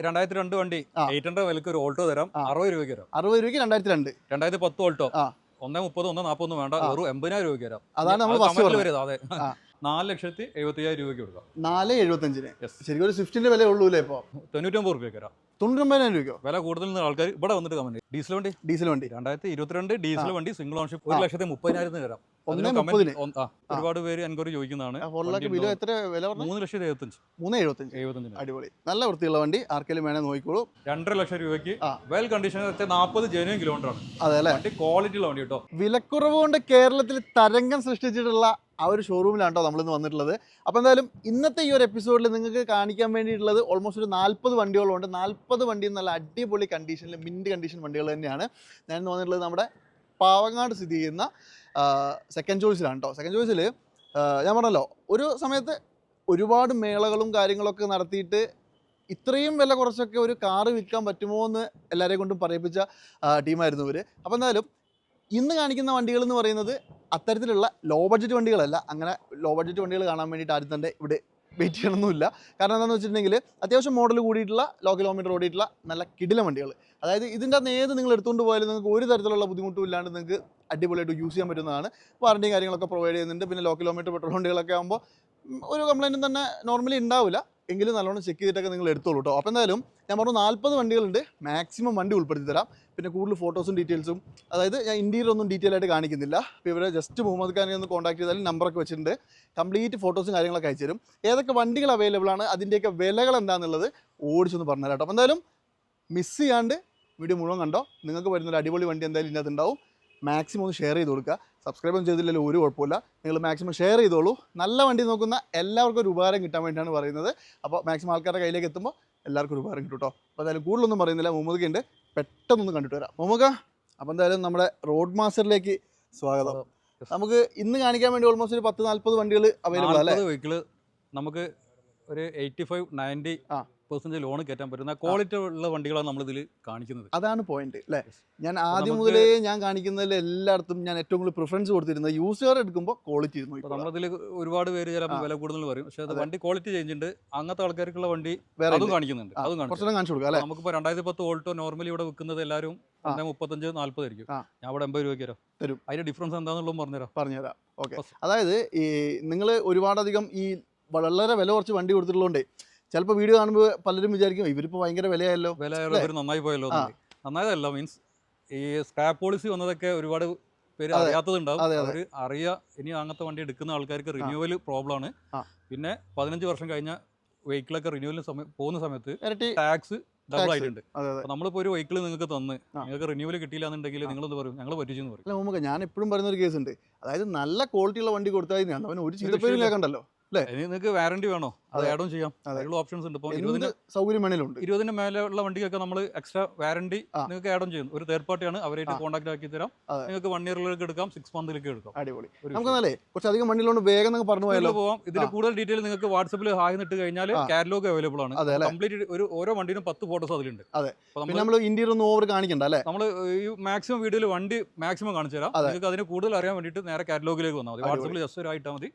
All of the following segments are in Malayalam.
2002 വണ്ടി 800 വിലക്ക് ഒരു ഓൾട്ടോ തരാം. 60 രൂപയ്ക്ക് തരാം. 60 രൂപയ്ക്ക് 2002 2010 ഓൾട്ടോ 130 140 വേണ്ട, ഒരു 80,000 രൂപയ്ക്ക് തരാം. അതാണ് നമ്മൾ അതെ 4,75,000 രൂപയ്ക്ക് കൊടുക്കാം. 4,75,000. ശരിക്കും ഒരു സ്വിഫ്റ്റിന്റെ വില ഉള്ളൂ അല്ലേ? ഇപ്പോൾ 99 രൂപയ്ക്ക് തരാം. 99,000 രൂപയ്ക്കോ? വില കൂടുതൽ ആൾക്കാർ ഇവിടെ വന്നിട്ട് കമന്റ്. ഡീസൽ വണ്ടി 2022 ഡീസൽ വണ്ടി സിംഗിൾ ഓൺഷിപ്പ് 1,30,000 തരാം. ഒരുപാട് പേര് എൻക്വയറി ചോദിക്കുന്നതാണ്. 3,75,000. അടിപൊളി, നല്ല വൃത്തിയുള്ള വണ്ടി. ആർക്കെങ്കിലും വേണേ നോക്കിക്കോളൂ. 2.5 ലക്ഷം രൂപയ്ക്ക് വെൽ കണ്ടീഷൻ 40 ജെന്യൂൻ കിലോമീറ്റർ ആണ്. അതെ അല്ലേ? ക്വാളിറ്റി ഉള്ള വണ്ടി കേട്ടോ. വിലക്കുറവ് കൊണ്ട് കേരളത്തിൽ തരംഗം സൃഷ്ടിച്ചിട്ടുള്ള ആ ഒരു ഷോറൂമിലാണ് കേട്ടോ നമ്മളിന്ന് വന്നിട്ടുള്ളത്. അപ്പോൾ എന്തായാലും ഇന്നത്തെ ഈ ഒരു എപ്പിസോഡിൽ നിങ്ങൾക്ക് കാണിക്കാൻ വേണ്ടിയിട്ടുള്ളത് ഓൾമോസ്റ്റ് ഒരു 40 വണ്ടികളുണ്ട്. 40 വണ്ടിയും നല്ല അടിപൊളി കണ്ടീഷനിൽ മിൻറ്റ് കണ്ടീഷൻ വണ്ടികൾ തന്നെയാണ്. ഞാൻ ഇന്ന് വന്നിട്ടുള്ളത് നമ്മുടെ പാവങ്ങാട് സ്ഥിതി ചെയ്യുന്ന സെക്കൻഡ് ചോയ്സിലാണ് കേട്ടോ. സെക്കൻഡ് ചോയ്സിൽ ഞാൻ പറഞ്ഞല്ലോ, ഒരു സമയത്ത് ഒരുപാട് മേളകളും കാര്യങ്ങളൊക്കെ നടത്തിയിട്ട് ഇത്രയും വില കുറച്ചൊക്കെ ഒരു കാറ് വിൽക്കാൻ പറ്റുമോ എന്ന് എല്ലാവരെയും കൊണ്ടും പറയിപ്പിച്ച ടീമായിരുന്നു ഇവർ. അപ്പോൾ എന്തായാലും ഇന്ന് കാണിക്കുന്ന വണ്ടികൾ എന്ന് പറയുന്നത് അത്തരത്തിലുള്ള ലോ ബഡ്ജറ്റ് വണ്ടികളല്ല. അങ്ങനെ ലോ ബഡ്ജറ്റ് വണ്ടികൾ കാണാൻ വേണ്ടിയിട്ട് ആരും തന്നെ ഇവിടെ വെയിറ്റ് ചെയ്യണമെന്നില്ല. കാരണം എന്താണെന്ന് വെച്ചിട്ടുണ്ടെങ്കിൽ അത്യാവശ്യം മോഡൽ കൂടിയിട്ടുള്ള ലോ കിലോമീറ്റർ ഓടിയിട്ടുള്ള നല്ല കിടിലൻ വണ്ടികൾ. അതായത് ഇതിൻ്റെ അകത്ത് ഏത് നിങ്ങൾ എടുത്തുകൊണ്ട് പോയാലും നിങ്ങൾക്ക് ഒരു തരത്തിലുള്ള ബുദ്ധിമുട്ടും ഇല്ലാണ്ട് നിങ്ങൾക്ക് അടിപൊളിയായിട്ട് യൂസ് ചെയ്യാൻ പറ്റുന്നതാണ്. വാറണ്ടിയും കാര്യങ്ങളൊക്കെ പ്രൊവൈഡ് ചെയ്യുന്നുണ്ട്. പിന്നെ ലോ കിലോമീറ്റർ പെട്രോൾ വണ്ടികളൊക്കെ ആകുമ്പോൾ ഒരു കംപ്ലയിൻറ്റും തന്നെ നോർമലി ഉണ്ടാവില്ല. എങ്കിലും നല്ലോണം ചെക്ക് ചെയ്തിട്ടൊക്കെ നിങ്ങൾ എടുത്തോളൂ കേട്ടോ. അപ്പോൾ എന്തായാലും ഞാൻ പറഞ്ഞു 40 വണ്ടികളുണ്ട്. മാക്സിമം വണ്ടി ഉൾപ്പെടുത്തി തരാം. പിന്നെ കൂടുതൽ ഫോട്ടോസും ഡീറ്റെയിൽസും, അതായത് ഞാൻ ഇൻറ്റീരിയർ ഒന്നും ഡീറ്റെയിൽ ആയിട്ട് കാണിക്കുന്നില്ല. അപ്പോൾ ഇവരെ ജസ്റ്റ് മുഹമ്മദ് ഖാനെ ഒന്ന് കോൺടാക്ട് ചെയ്താലും നമ്പറൊക്കെ വെച്ചിട്ടുണ്ട്. കംപ്ലീറ്റ് ഫോട്ടോസും കാര്യങ്ങളൊക്കെ അയച്ചു തരും. ഏതൊക്കെ വണ്ടികൾ അവൈലബിൾ ആണ്, അതിൻ്റെയൊക്കെ വിലകൾ എന്താണെന്നുള്ളത് ഓടിച്ചൊന്ന് പറഞ്ഞുതരാം കേട്ടോ. അപ്പോൾ എന്തായാലും മിസ് ചെയ്യാണ്ട് വീഡിയോ മുഴുവൻ കണ്ടോ. നിങ്ങൾക്ക് വരുന്നൊരു അടിപൊളി വണ്ടി എന്തായാലും ഇതിനകത്ത് ഉണ്ടാവും. മാക്സിമം ഒന്ന് ഷെയർ ചെയ്ത് കൊടുക്കുക. സബ്സ്ക്രൈബ് ഒന്നും ചെയ്തില്ലല്ലോ ഒരു കുഴപ്പമില്ല. നിങ്ങൾ മാക്സിമം ഷെയർ ചെയ്തോളൂ. നല്ല വണ്ടി നോക്കുന്ന എല്ലാവർക്കും ഒരു ഉപകാരം കിട്ടാൻ വേണ്ടിയിട്ടാണ് പറയുന്നത്. അപ്പോൾ മാക്സിമം ആൾക്കാരുടെ കയ്യിലേക്ക് എത്തുമ്പോൾ എല്ലാവർക്കും ഒരു ഉപകാരം കിട്ടും കേട്ടോ. അപ്പോൾ എന്തായാലും കൂടുതലൊന്നും പറയുന്നില്ല. മുഹമ്മദ് ഉണ്ട്, പെട്ടെന്നൊന്ന് കണ്ടിട്ട് വരാം. മുഹമ്മദ്, അപ്പോൾ എന്തായാലും നമ്മുടെ റോഡ് മാസ്റ്ററിലേക്ക് സ്വാഗതം. നമുക്ക് ഇന്ന് കാണിക്കാൻ വേണ്ടി ഓൾമോസ്റ്റ് ഒരു 10-40 വണ്ടികൾ അവൈലബിൾ അല്ലേ? വെഹിക്കിൾ നമുക്ക് ഒരു 85-90% ലോൺ കയറ്റാൻ പറ്റുന്ന ക്വാളിറ്റി ഉള്ള വണ്ടികളാണ് നമ്മളിതിൽ കാണിക്കുന്നത്. അതാണ് പോയിന്റ് അല്ലേ? ഞാൻ ആദ്യം മുതലേ ഞാൻ കാണിക്കുന്നതിൽ എല്ലായിടത്തും ഞാൻ ഏറ്റവും കൂടുതൽ പ്രിഫറൻസ് കൊടുത്തിരുന്നത് യൂസർ എടുക്കുമ്പോൾ ക്വാളിറ്റി ഇരുന്നു. നമ്മളതിൽ ഒരുപാട് പേര് ചിലപ്പോൾ വില കൂടുതൽ പറയും, പക്ഷേ അത് വണ്ടി ക്വാളിറ്റി ചേഞ്ച് ഉണ്ട്. അങ്ങനത്തെ ആൾക്കാർക്കുള്ള വണ്ടി അതും കാണിക്കുന്നുണ്ട്. അതും കാണിച്ചു കൊടുക്കാം അല്ലേ? നമുക്കിപ്പോൾ 2010 ഓൾട്ടോ നോർമലി ഇവിടെ വിൽക്കുന്നത് എല്ലാവരും 35-40 ആയിരിക്കും. ഞാൻ ഇവിടെ 80 രൂപയ്ക്ക് തരും. അതിന്റെ ഡിഫറൻസ് എന്താണെന്നുള്ളത് പറഞ്ഞുതരാം. ഓക്കെ, അതായത് ഈ നിങ്ങൾ ഒരുപാടധികം ഈ വളരെ വില കുറച്ച് വണ്ടി കൊടുത്തിട്ടുള്ളതുകൊണ്ട് ചിലപ്പോൾ വീഡിയോ കാണുമ്പോൾ പലരും വിചാരിക്കും ഇവരിപ്പോൾ ഭയങ്കര വിലയായല്ലോ, നന്നായി പോയല്ലോ. നന്നായതല്ല, മീൻസ് ഈ സ്ക്രാപ്പ് പോളിസി വന്നതൊക്കെ ഒരുപാട് പേര് അറിയാത്തതുണ്ടാവും. അവർ അറിയാം. ഇനി അങ്ങനത്തെ വണ്ടി എടുക്കുന്ന ആൾക്കാർക്ക് റിന്യൂവൽ പ്രോബ്ലം ആണ്. പിന്നെ 15 വർഷം കഴിഞ്ഞ വെഹിക്കിളൊക്കെ റിന്യൂവലിന് പോകുന്ന സമയത്ത് ടാക്സ് ഡബിൾ ആയിട്ടുണ്ട്. നമ്മളിപ്പോൾ ഒരു വെഹിക്കിൾ നിങ്ങൾക്ക് തന്ന് നിങ്ങൾക്ക് റിന്യൂവൽ കിട്ടിയില്ല എന്നുണ്ടെങ്കിൽ നിങ്ങൾ എന്ത് പറയും? ഞങ്ങൾ പറ്റിച്ചെന്ന് പറയും. നമുക്ക് ഞാൻ എപ്പോഴും പറയുന്ന ഒരു കേസ് ഉണ്ട്. അതായത് നല്ല ക്വാളിറ്റി ഉള്ള വണ്ടി കൊടുത്താൽ അവന് ഒരു ചീത്തപ്പേരും കേൾക്കണ്ടല്ലോ. നിങ്ങൾക്ക് വാറണ്ടി വേണോ? അത് ആഡ് ഓൺ ചെയ്യാം. അതിലുള്ള ഓപ്ഷൻസ് ഉണ്ട്. ഇപ്പോൾ 20-ന് മേലുള്ള വണ്ടിക്കൊക്കെ നമ്മൾ എക്സ്ട്രാ വാറണ്ടി നിങ്ങൾക്ക് ആഡ് ഓൺ ചെയ്യുന്നു. ഒരു തേർഡ് പാർട്ടിയാണ്, അവരായിട്ട് കോൺടാക്ട് ആക്കി തരാം. നിങ്ങൾക്ക് 1 ഇയറിലേക്ക് എടുക്കാം, 6 മന്തിലേക്ക് എടുക്കാം. അടിപൊളി. നമുക്ക് കുറച്ചധികം വണ്ടികളുണ്ട്, വേഗം പറഞ്ഞു പോയാലോ പോവാം. ഇതിന്റെ കൂടുതൽ ഡീറ്റെയിൽ നിങ്ങൾക്ക് വാട്സപ്പിൽ ഹായ് ഇട്ട് കഴിഞ്ഞാൽ കാറ്റലോഗ് അവൈലബിൾ ആണ്. കംപ്ലീറ്റ് ഓരോ വണ്ടിനും 10 ഫോട്ടോസ് അതിലുണ്ട്. നമ്മൾ ഇന്റീരിയർ ഒന്നും ഓവർ കാണിക്കണ്ട അല്ലേ? നമ്മൾ ഈ മാക്സിമം വീഡിയോയിൽ വണ്ടി മാക്സിമം കാണിച്ചു തരാം. നിങ്ങൾക്ക് അതിന് കൂടുതൽ അറിയാൻ വേണ്ടിയിട്ട് നേരെ കാറ്റലോഗിലേക്ക് വന്നാൽ മതി. വാട്സപ്പിൽ ജസ്റ്റ് ഒരു ആയിട്ടാൽ മതി.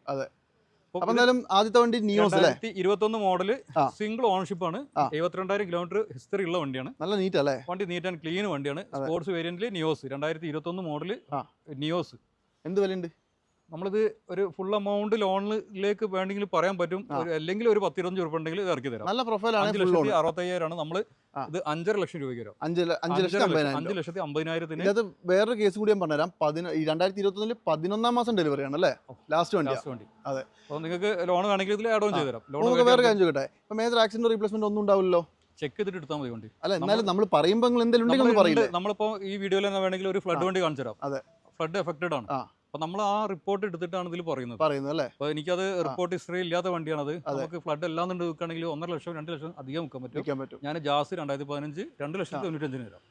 ആദ്യത്തെ വണ്ടി നിയോസ് 2021 മോഡല് സിംഗിൾ ഓണർഷിപ്പ് ആണ്. 72,000 കിലോമീറ്റർ ഹിസ്റ്ററി ഉള്ള വണ്ടിയാണ്. നല്ല നീറ്റ് അല്ലേ? വണ്ടി നീറ്റ് ആൻഡ് ക്ലീൻ വണ്ടിയാണ്. സ്പോർട്സ് വേരിയന്റിൽ നിയോസ് 2021 മോഡല് നിയോസ്. എന്ത് വിലയുണ്ട്? നമ്മളിത് ഒരു ഫുൾ എമൗണ്ട് ലോണിലേക്ക് വേണമെങ്കിൽ പറയാൻ പറ്റും. അല്ലെങ്കിൽ ഒരു 10-20 രൂപ ഉണ്ടെങ്കിൽ ഇത് ഇറക്കി തരാം. നല്ല പ്രൊഫൈലാണ്. 5,65,000 ആണ്. നമ്മൾ ഇത് 5.5 ലക്ഷം രൂപയ്ക്ക് വരാം. 5,50,000. വേറൊരു കേസ് കൂടി ഞാൻ പറഞ്ഞുതരാം. 2021 11-ാം മാസം ഡെലിവറി ആണ് അല്ലേ? ലാസ്റ്റ് വണ്ടി. അതെ. അപ്പോൾ നിങ്ങൾക്ക് ലോൺ വേണമെങ്കിൽ ഇതിൽ ആഡ് ഓൺ ചെയ്ത് തരാം. ലോൺ വേറെ കാര്യം ചോദിക്കട്ടെ, ഇപ്പൊ മേജർ ആക്സിഡന്റ് റീപ്ലേസ്മെന്റ് ഒന്നും ഉണ്ടാവില്ലല്ലോ? ചെക്ക് ചെയ്തിട്ട് എടുത്താൽ മതി വണ്ടി. അല്ല, എന്നാലും നമ്മൾ പറയുമ്പോൾ എന്തെങ്കിലും പറയില്ല. നമ്മളിപ്പോൾ ഈ വീഡിയോയിൽ തന്നെ വേണമെങ്കിൽ ഒരു ഫ്ലഡ് വണ്ടി കാണിച്ചു തരാം. അതെ, ഫ്ലഡ് എഫക്റ്റഡ് ആണ്. അപ്പൊ നമ്മൾ ആ റിപ്പോർട്ട് എടുത്തിട്ടാണ് ഇതിൽ പറയുന്നത് അല്ലേ? അപ്പൊ എനിക്കത് റിപ്പോർട്ട് ഹിസ്റ്ററി ഇല്ലാത്ത വണ്ടിയാണത്. നമുക്ക് ഫ്ലഡ് എല്ലാം കൊണ്ട് വിൽക്കുകയാണെങ്കിൽ 1.5 ലക്ഷം 2 ലക്ഷം അധികം വിൽക്കാൻ പറ്റും. ഞാൻ ജാസ് 2015 2,95,000 തരാം.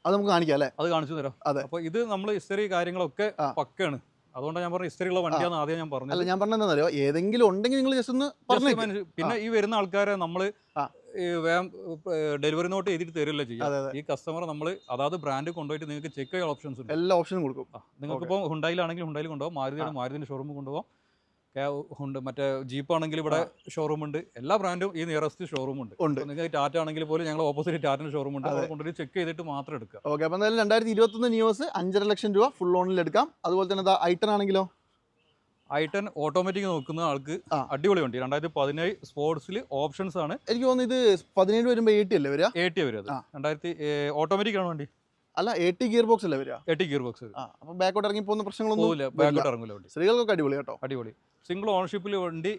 അത് നമുക്ക് കാണിക്കാം അല്ലേ? അത് കാണിച്ചു തരാം. അപ്പൊ ഇത് നമ്മൾ ഹിസ്റ്ററി കാര്യങ്ങളൊക്കെ പക്കാണ്. അതുകൊണ്ട് ഞാൻ പറഞ്ഞ ഹിസ്റ്ററി ഉള്ള വണ്ടിയാണ് ആദ്യം ഞാൻ പറഞ്ഞത്. ഞാൻ പറഞ്ഞെന്താ, ഏതെങ്കിലും ഉണ്ടെങ്കിൽ നിങ്ങൾ ജസ്റ്റ് ഒന്ന് പറഞ്ഞു. പിന്നെ ഈ വരുന്ന ആൾക്കാരെ നമ്മൾ ഡെലിവറി നോട്ട് എഴുതിട്ട് തരില്ല ചെയ്യാം. ഈ കസ്റ്റമർ നമ്മൾ അതായത് ബ്രാൻഡ് കൊണ്ടുപോയിട്ട് നിങ്ങൾക്ക് ചെക്ക് ചെയ്യാൻ ഓപ്ഷൻസ് ഉണ്ട്. എല്ലാ ഓപ്ഷനും കൊടുക്കും. നിങ്ങൾക്ക് ഇപ്പോൾ ഹുണ്ടായിലാണെങ്കിൽ ഹുണ്ടായിൽ കൊണ്ടുപോകാം, മാരുതിയുടെ ഷോറൂമിൽ കൊണ്ടുപോകാം, ഉണ്ട്. മറ്റേ ജീപ്പ് ആണെങ്കിൽ ഇവിടെ ഷോറൂം ഉണ്ട്. എല്ലാ ബ്രാൻഡും ഈ നിയറസ്റ്റ് ഷോറൂം ഉണ്ട്. നിങ്ങൾക്ക് ടാറ്റ ആണെങ്കിൽ പോലും ഞങ്ങൾ ഓപ്പോസിറ്റ് ടാറ്റ ഷോറൂം ഉണ്ട്. അവിടെ കൊണ്ടുപോയി ചെക്ക് ചെയ്തിട്ട് മാത്രം എടുക്കുക. ഓക്കെ, അപ്പോൾ എന്തായാലും 2021 നിയോസ് 5.5 ലക്ഷം രൂപ ഫുൾ ഓണിൽ എടുക്കാം. അതുപോലെ തന്നെ ഐ10 ആണെങ്കിലോ? ഐ10 ഓട്ടോമാറ്റിക് നോക്കുന്ന ആൾക്ക് അടിപൊളി വണ്ടി. 2017 സ്പോർട്സിൽ ഓപ്ഷൻസ് ആണ്. എനിക്ക് തോന്നുന്നു ഇത് 17 വരുമ്പോൾ 80 അല്ലേ വരിക? 80 വരും. അത് 2000 ഓട്ടോമാറ്റിക് ആണ് വണ്ടി. അല്ല, 80 ഗിയർ ബോക്സ് അല്ലേ വരിക? 80 ഗിയർ ബോക്സ്. അപ്പോൾ ബാക്കോട്ട് ഇറങ്ങി പോകുന്ന പ്രശ്നങ്ങളൊന്നും ബാക്കോട്ട് ഇറങ്ങില്ല വണ്ടി. സ്ത്രീകൾക്കൊക്കെ അടിപൊളി കേട്ടോ. അടിപൊളി സിംഗിൾ ഓണർഷിപ്പിൽ വണ്ടി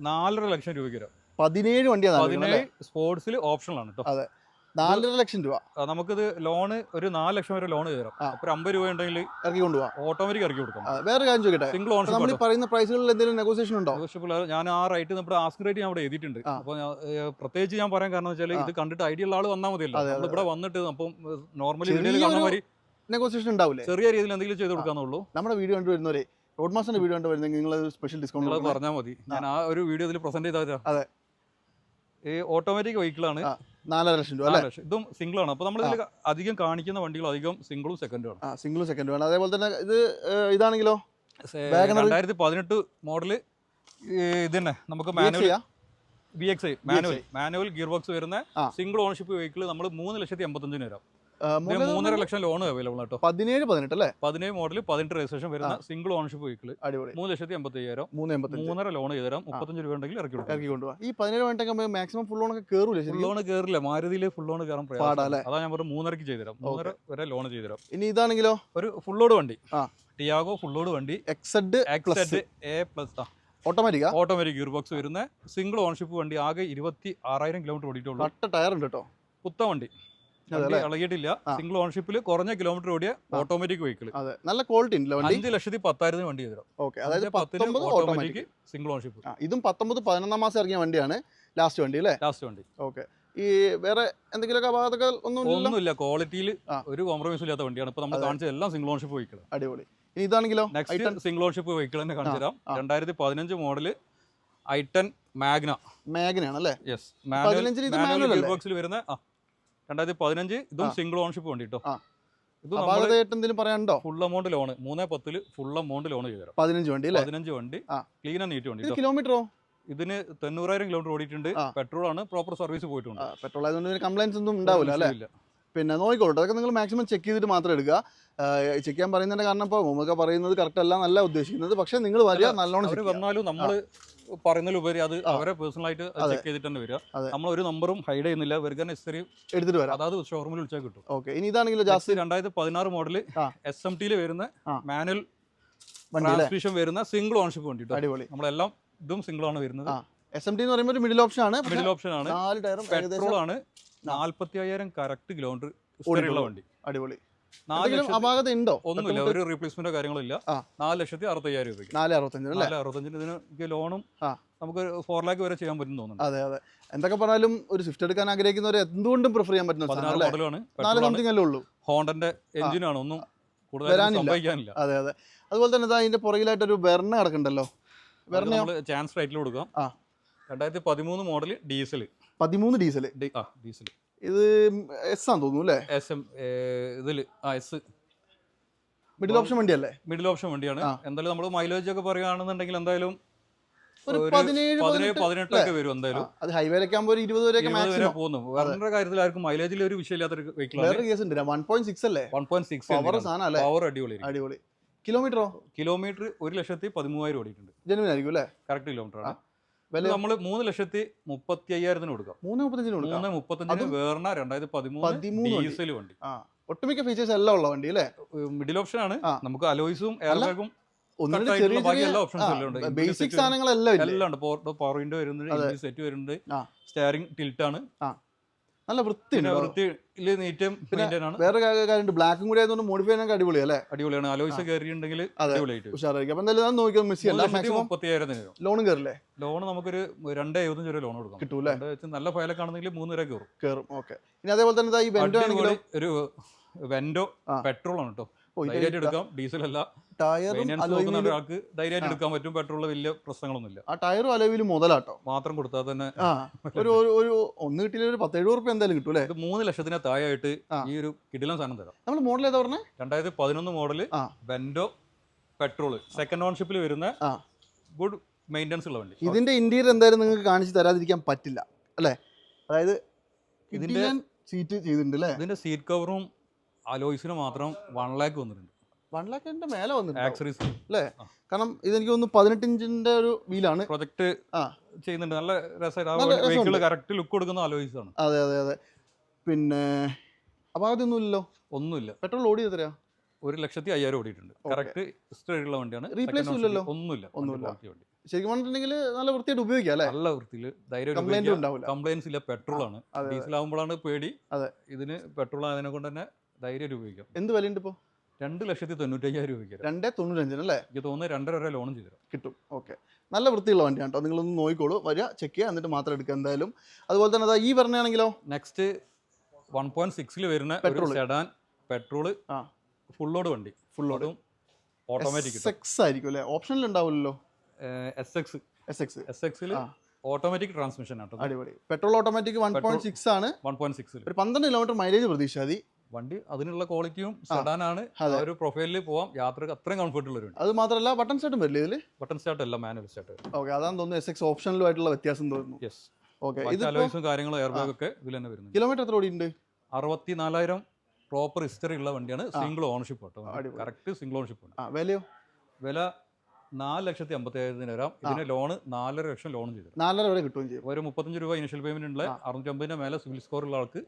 4.5 ലക്ഷം രൂപയ്ക്ക് വരാം. 17 വണ്ടിയാണ്. 17 സ്പോർട്സിൽ ഓപ്ഷണലാണ് കേട്ടോ. അതെ, 4.5 ലക്ഷം രൂപ. നമുക്കിത് ലോണ് ഒരു 4 ലക്ഷം വരെ ലോൺ തരാം. അപ്പോൾ 50 രൂപ ഉണ്ടെങ്കിൽ ഇറക്കി കൊണ്ടുപോകാം, ഓട്ടോമാറ്റിക് ഇറക്കി കൊടുക്കാം. വേറെ കാര്യം ചോദിക്കട്ടെ, സിംഗിൾ ഓണർഷിപ്പ് നമ്മൾ പറയുന്ന പ്രൈസുകളിൽ എന്തെങ്കിലും നെഗോസിയേഷൻ ഉണ്ടോ? ഞാൻ ആ റേറ്റ് നമ്മുടെ ആസ്ക് റേറ്റ് ഞാൻ ഇവിടെ എഴുതിയിട്ടുണ്ട്. അപ്പോൾ പ്രത്യേകിച്ച് ഞാൻ പറയാൻ കാരണം വെച്ചാൽ ഇത് കണ്ടിട്ട് ഐഡിയ ഉള്ള ആൾ വന്നാൽ മതിയല്ലോ. ഇവിടെ വന്നിട്ട് അപ്പം നോർമലി വീഡിയോയിൽ കാണുന്ന മാതിരി നെഗോസിയേഷൻ ഉണ്ടാവില്ലേ? ചെറിയ രീതിയിൽ എന്തെങ്കിലും ചെയ്ത് കൊടുക്കാന്നുള്ളൂ. നമ്മുടെ വീഡിയോ കണ്ടു വരുന്നവരെ, റോഡ് മാസ്റ്ററിന്റെ വീഡിയോ കണ്ടു വരുന്നെങ്കിൽ നിങ്ങൾ സ്പെഷ്യൽ ഡിസ്കൗണ്ട് പറഞ്ഞാൽ മതി. ഞാൻ ആ ഒരു വീഡിയോ ഇതിൽ പ്രസന്റ് ചെയ്താൽ. അതെ, ഈ ഓട്ടോമാറ്റിക് വെഹിക്കിളാണ്. 4.5 ലക്ഷം രൂപ അല്ലേ? ഇതും സിംഗിൾ ആണ്. അപ്പോൾ നമ്മൾ ഇതിൽ അധികം കാണിക്കുന്ന വണ്ടികൾ അധികം സിംഗിളും സെക്കൻഡും ആണ്. സിംഗിളും സെക്കൻഡും ആണ്. അതേപോലെ തന്നെ ഇതാണെങ്കിലോ 2018 മോഡല് ഇത് തന്നെ നമുക്ക് manual VXI manual gear box വരുന്ന സിംഗിൾ ഓണർഷിപ്പ് വെഹിക്കിൾ നമ്മൾ 3,85,000 വരാം. 3.5 ലക്ഷം ലോൺ അവൈലബിൾ ആട്ടോ. 17 അല്ലേ? 17 മോഡൽ 18 രജിസ്ട്രേഷൻ വരുന്ന സിംഗിൾ ഓണർഷിപ്പ് വെഹിക്കിൾ 3,85,000 3.5 ലോൺ ചെയ്ത് തരാം. 35 രൂപ ഉണ്ടെങ്കിൽ ഇറക്കി കൊണ്ടുപോകാം. ഈ 17 വേണ്ടെങ്കിൽ മാക്സിമം ഫുൾ ലോൺ ഒക്കെ കയറൂല? ഫുൾ ലോൺ കയറില്ല, മാരുതിയിൽ ഫുൾ ലോൺ കയറാൻ പ്രയാസം. അതാ ഞാൻ പറഞ്ഞു 3.5 ചെയ്ത് തരാം. 3.5 വരെ ലോൺ ചെയ്ത് തരാം. ഇനി ഇതാണെങ്കിലോ ഒരു ഫുൾ ലോഡ് വണ്ടി, ടിയാഗോ ഫുൾ ലോഡ് വണ്ടി XZ A+ automatic gear box വരുന്ന സിംഗിൾ ഓണർഷിപ്പ് വണ്ടി. ആകെ 26,000 കിലോമീറ്റർ ഓടിയിട്ടുള്ളൂ. ടയർ ഉണ്ട് കേട്ടോ, പുത്ത വണ്ടി, ഇളകിയിട്ടില്ല. സിംഗിൾ ഓണർഷിപ്പിൽ കുറഞ്ഞ കിലോമീറ്റർ ഓടിയ ഓട്ടോമാറ്റിക് വെഹിക്കിൾ. നല്ല ക്വാളിറ്റി ഉണ്ട്. 5,10,000 വണ്ടി ചെയ്തു. അതായത് 19 ഓട്ടോമാറ്റിക് സിംഗിൾ ഓണർഷിപ്പ്. ഇതും 11 മാസം ഇറങ്ങിയ വണ്ടിയാണ്. ലാസ്റ്റ് വണ്ടി അല്ലേ? ലാസ്റ്റ് വണ്ടി. ഓക്കെ, ഈ വേറെ എന്തെങ്കിലുമൊക്കെ അപാകതകൾ ഒന്നുമില്ല. ക്വാളിറ്റിയിൽ ഒരു കോംപ്രമൈസ് ഇല്ലാത്ത വണ്ടിയാണ്. ഇപ്പൊ നമ്മൾ കാണിച്ച എല്ലാം സിംഗിൾ ഓണർഷിപ്പ് വെഹിക്കിൾ. അടിപൊളി. ഇനി ഇതാണെങ്കിലോ? നെക്സ്റ്റ് സിംഗിൾ ഓണർഷിപ്പ് വെഹിക്കിൾ തന്നെ കാണിച്ചു തരാം. 2015 മോഡല് ഐ10 മാഗ്ന ആണല്ലേ? യെസ്, മാനുവൽ ഗിയർ ബോക്സിൽ വരുന്ന 2015. ഇതും സിംഗിൾ ഓണർഷിപ്പ് വണ്ടി കേട്ടോ. ഇത് പറയാനുണ്ടോ? Full amount loan 3.10 full amount loan ചെയ്തു തരാം. 15 വണ്ടി ക്ലീൻ ആൻഡ് നീറ്റ് വണ്ടി. കിലോമീറ്ററോ? ഇതിന് 90,000 കിലോമീറ്റർ ഓടിയിട്ടുണ്ട്. പെട്രോൾ ആണ്, പ്രോപ്പർ സർവീസ് പോയിട്ടുണ്ട്. പെട്രോൾ ആയതുകൊണ്ട് കംപ്ലൈൻസ് ഒന്നും ഉണ്ടാവില്ല അല്ലേ? പിന്നെ നോക്കിക്കോട്ടെ, അതൊക്കെ നിങ്ങൾ മാക്സിമം ചെക്ക് ചെയ്തിട്ട് മാത്രം എടുക്കുക. ചെക്ക് ചെയ്യാൻ പറയുന്നതിന്റെ കാരണം ഇപ്പോൾ നമുക്ക് പറയുന്നത് കറക്റ്റ് അല്ല എന്നല്ല ഉദ്ദേശിക്കുന്നത്. പക്ഷേ നിങ്ങൾ വരിക, നല്ലോണം വന്നാലും നമ്മൾ പറയുന്നതിലുപരി അത് അവരെ പേഴ്സണലായിട്ട് ചെക്ക് ചെയ്തിട്ട് തന്നെ വരിക. നമ്മൾ ഒരു നമ്പറും ഹൈഡ് ചെയ്യുന്നില്ല. വെറുതെ ഹിസ്റ്ററി എടുത്തിട്ട് വരാം. അതായത് ഷോറൂമിൽ വിളിച്ചാൽ കിട്ടും. ഓക്കെ, ഇനി ഇതാണെങ്കിലും ജാസ്തി 2016 മോഡല് SMT വരുന്ന മാനുവൽ ട്രാൻസ്മിഷൻ വരുന്ന സിംഗിൾ ഓണർഷിപ്പ് വണ്ടി. അടിപൊളി. നമ്മളെല്ലാം ഇതും സിംഗിൾ ആണ് വരുന്നത്. SMT എന്ന് പറയുമ്പോൾ മിഡിൽ ഓപ്ഷൻ ആണ്. പെട്രോൾ ആണ്. 45,000 കറക്റ്റ് കിലോമീറ്റർ ഉള്ള വണ്ടി. അടിപൊളി. അപാകത ഉണ്ടോ? ഒന്നുമില്ല, ഒരു റീപ്ലേസ്മെന്റോ കാര്യങ്ങളില്ല. 4,65,000 രൂപയ്ക്ക്. 4,65,000 ഇതിന് ലോണും നമുക്ക് 4 lakh വരെ ചെയ്യാൻ പറ്റും തോന്നുന്നു. അതെ അതെ, എന്തൊക്കെ പറഞ്ഞാലും ഒരു സ്വിഫ്റ്റ് എടുക്കാൻ ആഗ്രഹിക്കുന്നവർ എന്തുകൊണ്ടും പ്രിഫർ ചെയ്യാൻ പറ്റുന്ന മോഡലാണ്. ഹോണ്ടന്റെ എഞ്ചിനാണ്, ഒന്നും കൂടുതൽ സംഭവിക്കാനില്ല. അതെ അതെ. അതുപോലെ തന്നെ അതിന്റെ പുറകിലായിട്ട് ഒരു വെർണ കിടക്കണ്ടല്ലോ. നമ്മൾ ചാൻസ് റൈറ്റിൽ കൊടുക്കാം. 2013 മോഡൽ ഡീസൽ. 13 ഡീസൽ. ഇത് എസ് ആണെന്ന് തോന്നുന്നു അല്ലേ? മിഡിൽ ഓപ്ഷൻ വണ്ടിയല്ലേ? മിഡിൽ ഓപ്ഷൻ വണ്ടിയാണ്. എന്തായാലും നമ്മൾ മൈലേജ് ഒക്കെ പറയുകയാണെന്നുണ്ടെങ്കിൽ എന്തായാലും 17-18 ഒക്കെ വരും എന്തായാലും. അത് ഹൈവേയിലൊക്കെ ആകുമ്പോൾ 20 വരെ പോകുന്നു. വേറെ കാര്യത്തിൽ ആർക്കും മൈലേജിൽ ഒരു വിഷയമില്ലാത്തൊരു വെഹിക്കിൾ. 1.6 അല്ലേ? 1.6 പവർ അടിപൊളി. കിലോമീറ്ററോ? കിലോമീറ്റർ 1,13,000 ഓടിയിട്ടുണ്ട്. ജെനുവിൻ ആയിരിക്കും അല്ലേ? കറക്റ്റ് കിലോമീറ്റർ ആണ്. നമ്മൾ 3,35,000 കൊടുക്കാം. 3,35 വേർണ 2013 ഡീസൽ വണ്ടി. ഒട്ടുമിക്ക ഫീച്ചേഴ്സ് എല്ലാം ഉള്ള വണ്ടി അല്ലേ? മിഡിൽ ഓപ്ഷൻ ആണ്. നമുക്ക് അലോയ്സും എയർ ബാഗും ബേസിക് സാധനങ്ങളെല്ലാം എല്ലാം ഉണ്ട്. പവർ വിൻഡോ വരുന്നുണ്ട്, സെറ്റ് വരുന്നുണ്ട്, സ്റ്റിയറിംഗ് ടിൽറ്റ് ആണ്. നല്ല വൃത്തി. വേറെ കാര്യം ബ്ലാക്കും കൂടി ആയതുകൊണ്ട് മോഡിഫൈ ചെയ്യാൻ അടിപൊളി അല്ലേ? അടിപൊളിയാണ്. അലോയ്സ് കയറിയിട്ടുണ്ടെങ്കിൽ ഉഷാറായിരിക്കും. അപ്പൊ എന്തായാലും നോക്കിയാൽ മിസ് ചെയ്യാം. 30,000 ലോൺ കയറില്ലേ? ലോൺ നമുക്കൊരു 2.75 രൂപ ലോൺ കൊടുക്കാം. കിട്ടൂല്ലേ? നല്ല ഫയലൊക്കെ ആണെങ്കിൽ 3 വരെ കയറും. ഓക്കെ, ഇനി അതേപോലെ തന്നെ ഈ വെൻഡോ ആണെങ്കിൽ ഒരു വെൻഡോ പെട്രോൾ ആണ് കേട്ടോ. ധൈര്യമായിട്ട് എടുക്കാം. ഡീസൽ അല്ല. ഒരാൾക്ക് ധൈര്യമായിട്ട് എടുക്കാൻ പറ്റും. പെട്രോളിൽ വലിയ പ്രശ്നങ്ങളൊന്നുമില്ല. ആ ടയറും അലോയിലും മുതലാട്ടോ. മാത്രം കൊടുത്താൽ തന്നെ ഒരു ഒന്ന് കിട്ടിയ ഒരു 17 രൂപ എന്തായാലും കിട്ടും അല്ലേ? 3 ലക്ഷത്തിന് താഴെയായിട്ട് ഈ ഒരു കിടിലൻ സാധനം തരാം. നമ്മൾ മോഡൽ ഏതാ പറഞ്ഞത്? 2011 മോഡല് വെൻഡോ പെട്രോൾ സെക്കൻഡ് ഓൺഷിപ്പിൽ വരുന്ന ഗുഡ് മെയിൻ്റെനൻസ് ഉള്ള വണ്ടി. ഇതിന്റെ ഇന്റീരിയർ എന്തായാലും നിങ്ങൾക്ക് കാണിച്ചു തരാതിരിക്കാൻ പറ്റില്ല അല്ലേ? അതായത് ഇതിന്റെ സീറ്റ് ചെയ്തിട്ടുണ്ട് അല്ലേ? ഇതിന്റെ സീറ്റ് കവറും അലോയ്സിന് മാത്രം 1 lakh വന്നിട്ടുണ്ട്. 1 lakhന്റെ മേലെ വന്നിട്ടുണ്ട് ആക്സറീസ് അല്ലേ? കാരണം ഇതെനിക്ക് തോന്നുന്നു 18 ഇഞ്ചിന്റെ ഒരു വീലാണ് പ്രൊജക്ട് ചെയ്യുന്നുണ്ട്. നല്ല രസമായിട്ട് വെഹിക്കിൾ കറക്റ്റ് ലുക്ക് കൊടുക്കുന്ന അലോയ്സ് ആണ്. അതെ അതെ അതെ. പിന്നെ അപാകതൊന്നുമില്ലല്ലോ? ഒന്നുമില്ല. പെട്രോൾ ഓടി എത്രയാ? 1,05,000 ഓടിയിട്ടുണ്ട്. കറക്റ്റ് ഹിസ്റ്ററി ഉള്ള വണ്ടിയാണ്. റീപ്ലേസ് ഇല്ലല്ലോ? ഒന്നുമില്ല. ശരിക്കും പറഞ്ഞിട്ടുണ്ടെങ്കിൽ നല്ല വൃത്തിയായിട്ട് ഉപയോഗിക്കാം അല്ലേ? നല്ല വൃത്തിയിൽ ധൈര്യം. കംപ്ലൈൻസ് ഇല്ല. പെട്രോൾ ആണ്. ഡീസൽ ആകുമ്പോഴാണ് പേടി. ഇതിന് പെട്രോൾ ആയതിനെ കൊണ്ട് തന്നെ ധൈര്യം ഉപയോഗിക്കാം. എന്ത് വിലയുണ്ട് ഇപ്പോൾ? 2,95,000 രൂപയ്ക്ക്. 295 അല്ലേ? എനിക്ക് തോന്നുന്നു 2.5 വരെ ലോൺ ചെയ്തു കിട്ടും. ഓക്കെ, നല്ല വൃത്തിയുള്ള വണ്ടിയാണ് കേട്ടോ. നിങ്ങളൊന്ന് നോക്കിക്കോളൂ, വരിക ചെക്ക് ചെയ്യുക, എന്നിട്ട് മാത്രം എടുക്കുക എന്തായാലും. അതുപോലെ തന്നെ അതാ ഈ പറഞ്ഞാണെങ്കിലോ നെക്സ്റ്റ് 1.6 വരുന്ന petrol sedan petrol full load വണ്ടി. ഫുൾ ലോഡും ഓട്ടോമാറ്റിക് ആയിരിക്കും അല്ലേ? ഓപ്ഷനിൽ ഉണ്ടാവില്ലല്ലോ. SX ഓട്ടോമാറ്റിക് ട്രാൻസ്മിഷൻ ആട്ടോ. അടിപൊളി. പെട്രോൾ ഓട്ടോമാറ്റിക് 1.6 ആണ്. 1.6 ഒരു 12 കിലോമീറ്റർ മൈലേജ് പ്രതീക്ഷ മതി. വണ്ടി അതിനുള്ള ക്വാളിറ്റിയും സെഡാനാണ്. ഒരു പ്രൊഫൈലിൽ പോവാം, യാത്രക്ക് അത്രയും കംഫർട്ട് ഉള്ള. അത് മാത്രമല്ല ബട്ടൺ സ്റ്റാർട്ടും വരില്ല ഇതിൽ? ബട്ടൺ സ്റ്റാർട്ട് അല്ല, മാനുവൽ സ്റ്റാർട്ട്. ഓക്കെ, അതാണ് തോന്നുന്നു SX ഓപ്ഷനിലുമായിട്ടുള്ള വ്യത്യാസം തോന്നുന്നു. യെസ്. ഓക്കെ, ഇത് അലോയ്സും കാര്യങ്ങളും എയർ ബാഗ് ഒക്കെ ഇതിൽ തന്നെ വരുന്നു. കിലോമീറ്റർ എത്ര ഓടിയുണ്ട്? 64,000 പ്രോപ്പർ ഹിസ്റ്ററി ഉള്ള വണ്ടിയാണ്. സിംഗിൾ ഓണർഷിപ്പ് കേട്ടോ. കറക്റ്റ് സിംഗിൾ ഓണർഷിപ്പ് ആണ്. വിലയോ? വില 4,50,000 വരാം. ഇതിന് ലോണ് 4.5 ലക്ഷം ലോൺ ചെയ്തു. 4.5 വരെ കിട്ടുകയും ചെയ്യും. ഒരു 35 രൂപ ഇനിഷ്യൽ പേയ്മെന്റ് ഉള്ള 650 മേലെ സിവിൽ സ്കോർ ഉള്ള ആൾക്ക്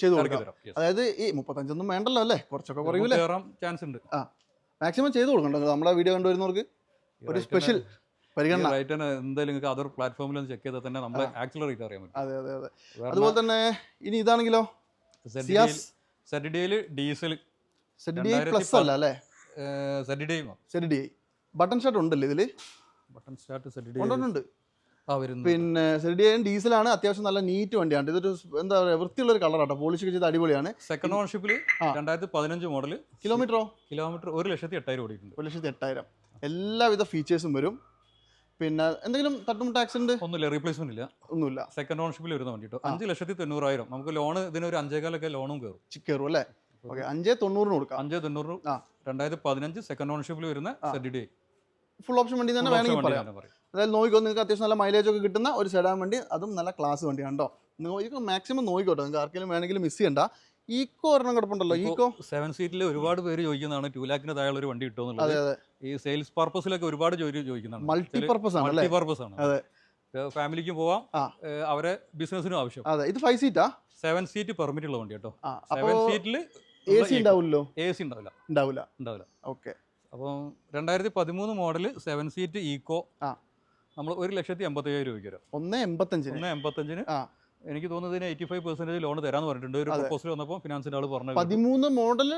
ചെയ്തു കൊടുക്കാം. അതായത് ഈ 35 വേണ്ടല്ലോ അല്ലേ? കുറച്ചൊക്കെ കുറയൂലേ? ചാൻസ് ഉണ്ട്. മാക്സിമം ചെയ്ത് കൊടുക്കണ്ടോ? നമ്മുടെ വീഡിയോ കണ്ടുവരുന്നവർക്ക് ഒരു സ്പെഷ്യൽ പരിഗണന. എന്തായാലും നിങ്ങൾക്ക് അതർ പ്ലാറ്റ്ഫോമിൽ ഒന്ന് ചെക്ക് ചെയ്താൽ തന്നെ നമ്മളെ ആക്ച്വൽ റേറ്റ് അറിയാൻ പറ്റും. അതെ അതെ അതെ. അതുപോലെ തന്നെ ഇനി ഇതാണെങ്കിലോ? ZDI ഡീസൽ പ്ലസ് അല്ല അല്ലേ? ZDI ബട്ടൺ സ്റ്റാർട്ട് ഉണ്ടല്ലേ ഇതില്? ബട്ടൺ സ്റ്റാർട്ട് ഉണ്ട്. പിന്നെ ZDI ഡീസലാണ്. അത്യാവശ്യം നല്ല നീറ്റ് വണ്ടിയാണ്. ഇതൊരു എന്താ പറയുക, വൃത്തിയുള്ള ഒരു കളറാട്ടോ. പോളിഷ് ചെയ്ത് അടിപൊളിയാണ്. Second ഓണർഷിപ്പിൽ 2015 model. കിലോമീറ്റർ 1,08,000 ഓടിയിട്ടുണ്ട്. 1,08,000. എല്ലാവിധ ഫീച്ചേഴ്സും വരും. പിന്നെ എന്തെങ്കിലും തട്ടുമുട്ട ആക്സിഡന്റ് ഒന്നുമില്ല, റീപ്ലേസ്മെന്റ് ഇല്ല, ഒന്നുമില്ല. സെക്കൻഡ് ഓണർഷിപ്പിൽ വരുന്ന വണ്ടി കേട്ടോ. 5,90,000. നമുക്ക് ലോൺ ഇതിന് ഒരു 5,15 ലോണും കയറും അല്ലേ? ഓക്കെ, 5,90 കൊടുക്കാം. 5,90. 2015 സെക്കൻഡ് ഓണർഷിപ്പിൽ വരുന്ന ZDI ഫുൾ ഓപ്ഷൻ വണ്ടി തന്നെ വേണമെങ്കിൽ പറയാം. അതായത് നോക്കിക്കോ, നിങ്ങൾക്ക് അത്യാവശ്യം നല്ല മൈലേജ് ഒക്കെ കിട്ടുന്ന ഒരു സെഡാൻ വണ്ടി, അതും നല്ല ക്ലാസ് വണ്ടിയാണ് കേട്ടോ. നിങ്ങൾ മാക്സിമം നോക്കിക്കോട്ടോ. നിങ്ങൾക്ക് ആർക്കെങ്കിലും വേണമെങ്കിലും മിസ് ചെയ്യണ്ട. ഈക്കോ ഒരെണ്ണം കിടപ്പുണ്ടല്ലോ. ഈക്കോ 7 സീറ്റിൽ ഒരുപാട് പേര് ചോദിക്കുന്നതാണ് 2 lakhന് താഴെ ഒരു വണ്ടി കിട്ടുമെന്നുള്ളത്. ഈ സെയിൽസ് പർപ്പസിലൊക്കെ ഒരുപാട് ചോദിക്കുന്നതാണ്. മൾട്ടിപർപ്പസ് ആണ്. ഫാമിലിക്ക് പോവാം, അവരെ ബിസിനസിനും ആവശ്യം. ഇത് 5 സീറ്റാ? 7 സീറ്റ് പെർമിറ്റ് ഉള്ള വണ്ടി കേട്ടോ. 7 സീറ്റിൽ AC ഉണ്ടാവില്ലല്ലോ? AC ഉണ്ടാവില്ല. ഓക്കെ. അപ്പം 2013 മോഡൽ 7 സീറ്റ് ഈക്കോ നമ്മൾ 1,85,000 രൂപയ്ക്ക് വരാം. 1,85,000. എനിക്ക് തോന്നുന്നതിന് 85% ലോൺ തരാന്ന് പറഞ്ഞിട്ടുണ്ട്. ഒരു പ്രൊപ്പോസൽ വന്നപ്പോൾ ഫിനാൻസിന്റെ ആള് പറഞ്ഞു. 13 മോഡൽ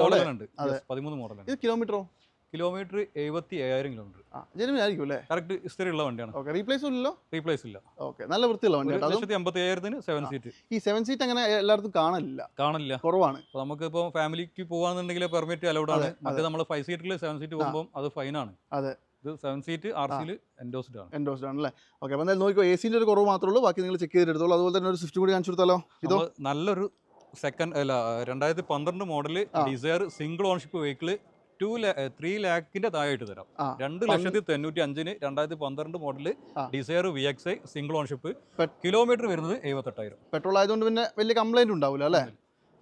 മോഡലുണ്ട്. 13 മോഡൽ. Kilometre 77,000 kilometre. ആയിരിക്കും അല്ലേ? കറക്റ്റ് ഹിസ്റ്ററി ഉള്ള വണ്ടിയാണ്. റീപ്ലേസ് ഇല്ല. ഓക്കെ, നല്ല വൃത്തിയുള്ള വണ്ടിയാണ്. 1,85,000 7 സീറ്റ്. ഈ 7 സീറ്റ് അങ്ങനെ എല്ലായിടത്തും കാണില്ല, കുറവാണ്. അപ്പോൾ നമുക്ക് ഫാമിലിക്ക് പോകാന്നുണ്ടെങ്കിൽ പെർമിറ്റ് അലൗഡ് ആണ്. മറ്റേ നമ്മൾ 5 സീറ്റിൽ 7 സീറ്റ് പോകുമ്പോൾ അത് ഫൈനാണ്. അതെ, ഇത് 7 സീറ്റ് RCയിൽ എൻഡോസ്ഡ് ആണ് അല്ലേ? ഓക്കെ, അപ്പോൾ എന്തായാലും നോക്കിക്കോ. AC ഒരു കുറവ് മാത്രമേ ഉള്ളൂ, ബാക്കി നിങ്ങൾ ചെക്ക് ചെയ്തെടുത്തോളൂ. അതുപോലെ തന്നെ ഒരു സ്വിഫ്റ്റ് കൂടി കാണിച്ചു കൊടുത്താലോ? ഇതോ നല്ലൊരു 2012 model Dzire single ownership vehicle 3 lakhന്റെ താഴെയായിട്ട് തരാം. 2,95,000 2012 model Dzire VXI single ownership. Kilometre വരുന്നത് 78,000. പെട്രോൾ ആയതുകൊണ്ട് പിന്നെ വലിയ കംപ്ലൈന്റ് ഉണ്ടാവില്ല അല്ലേ?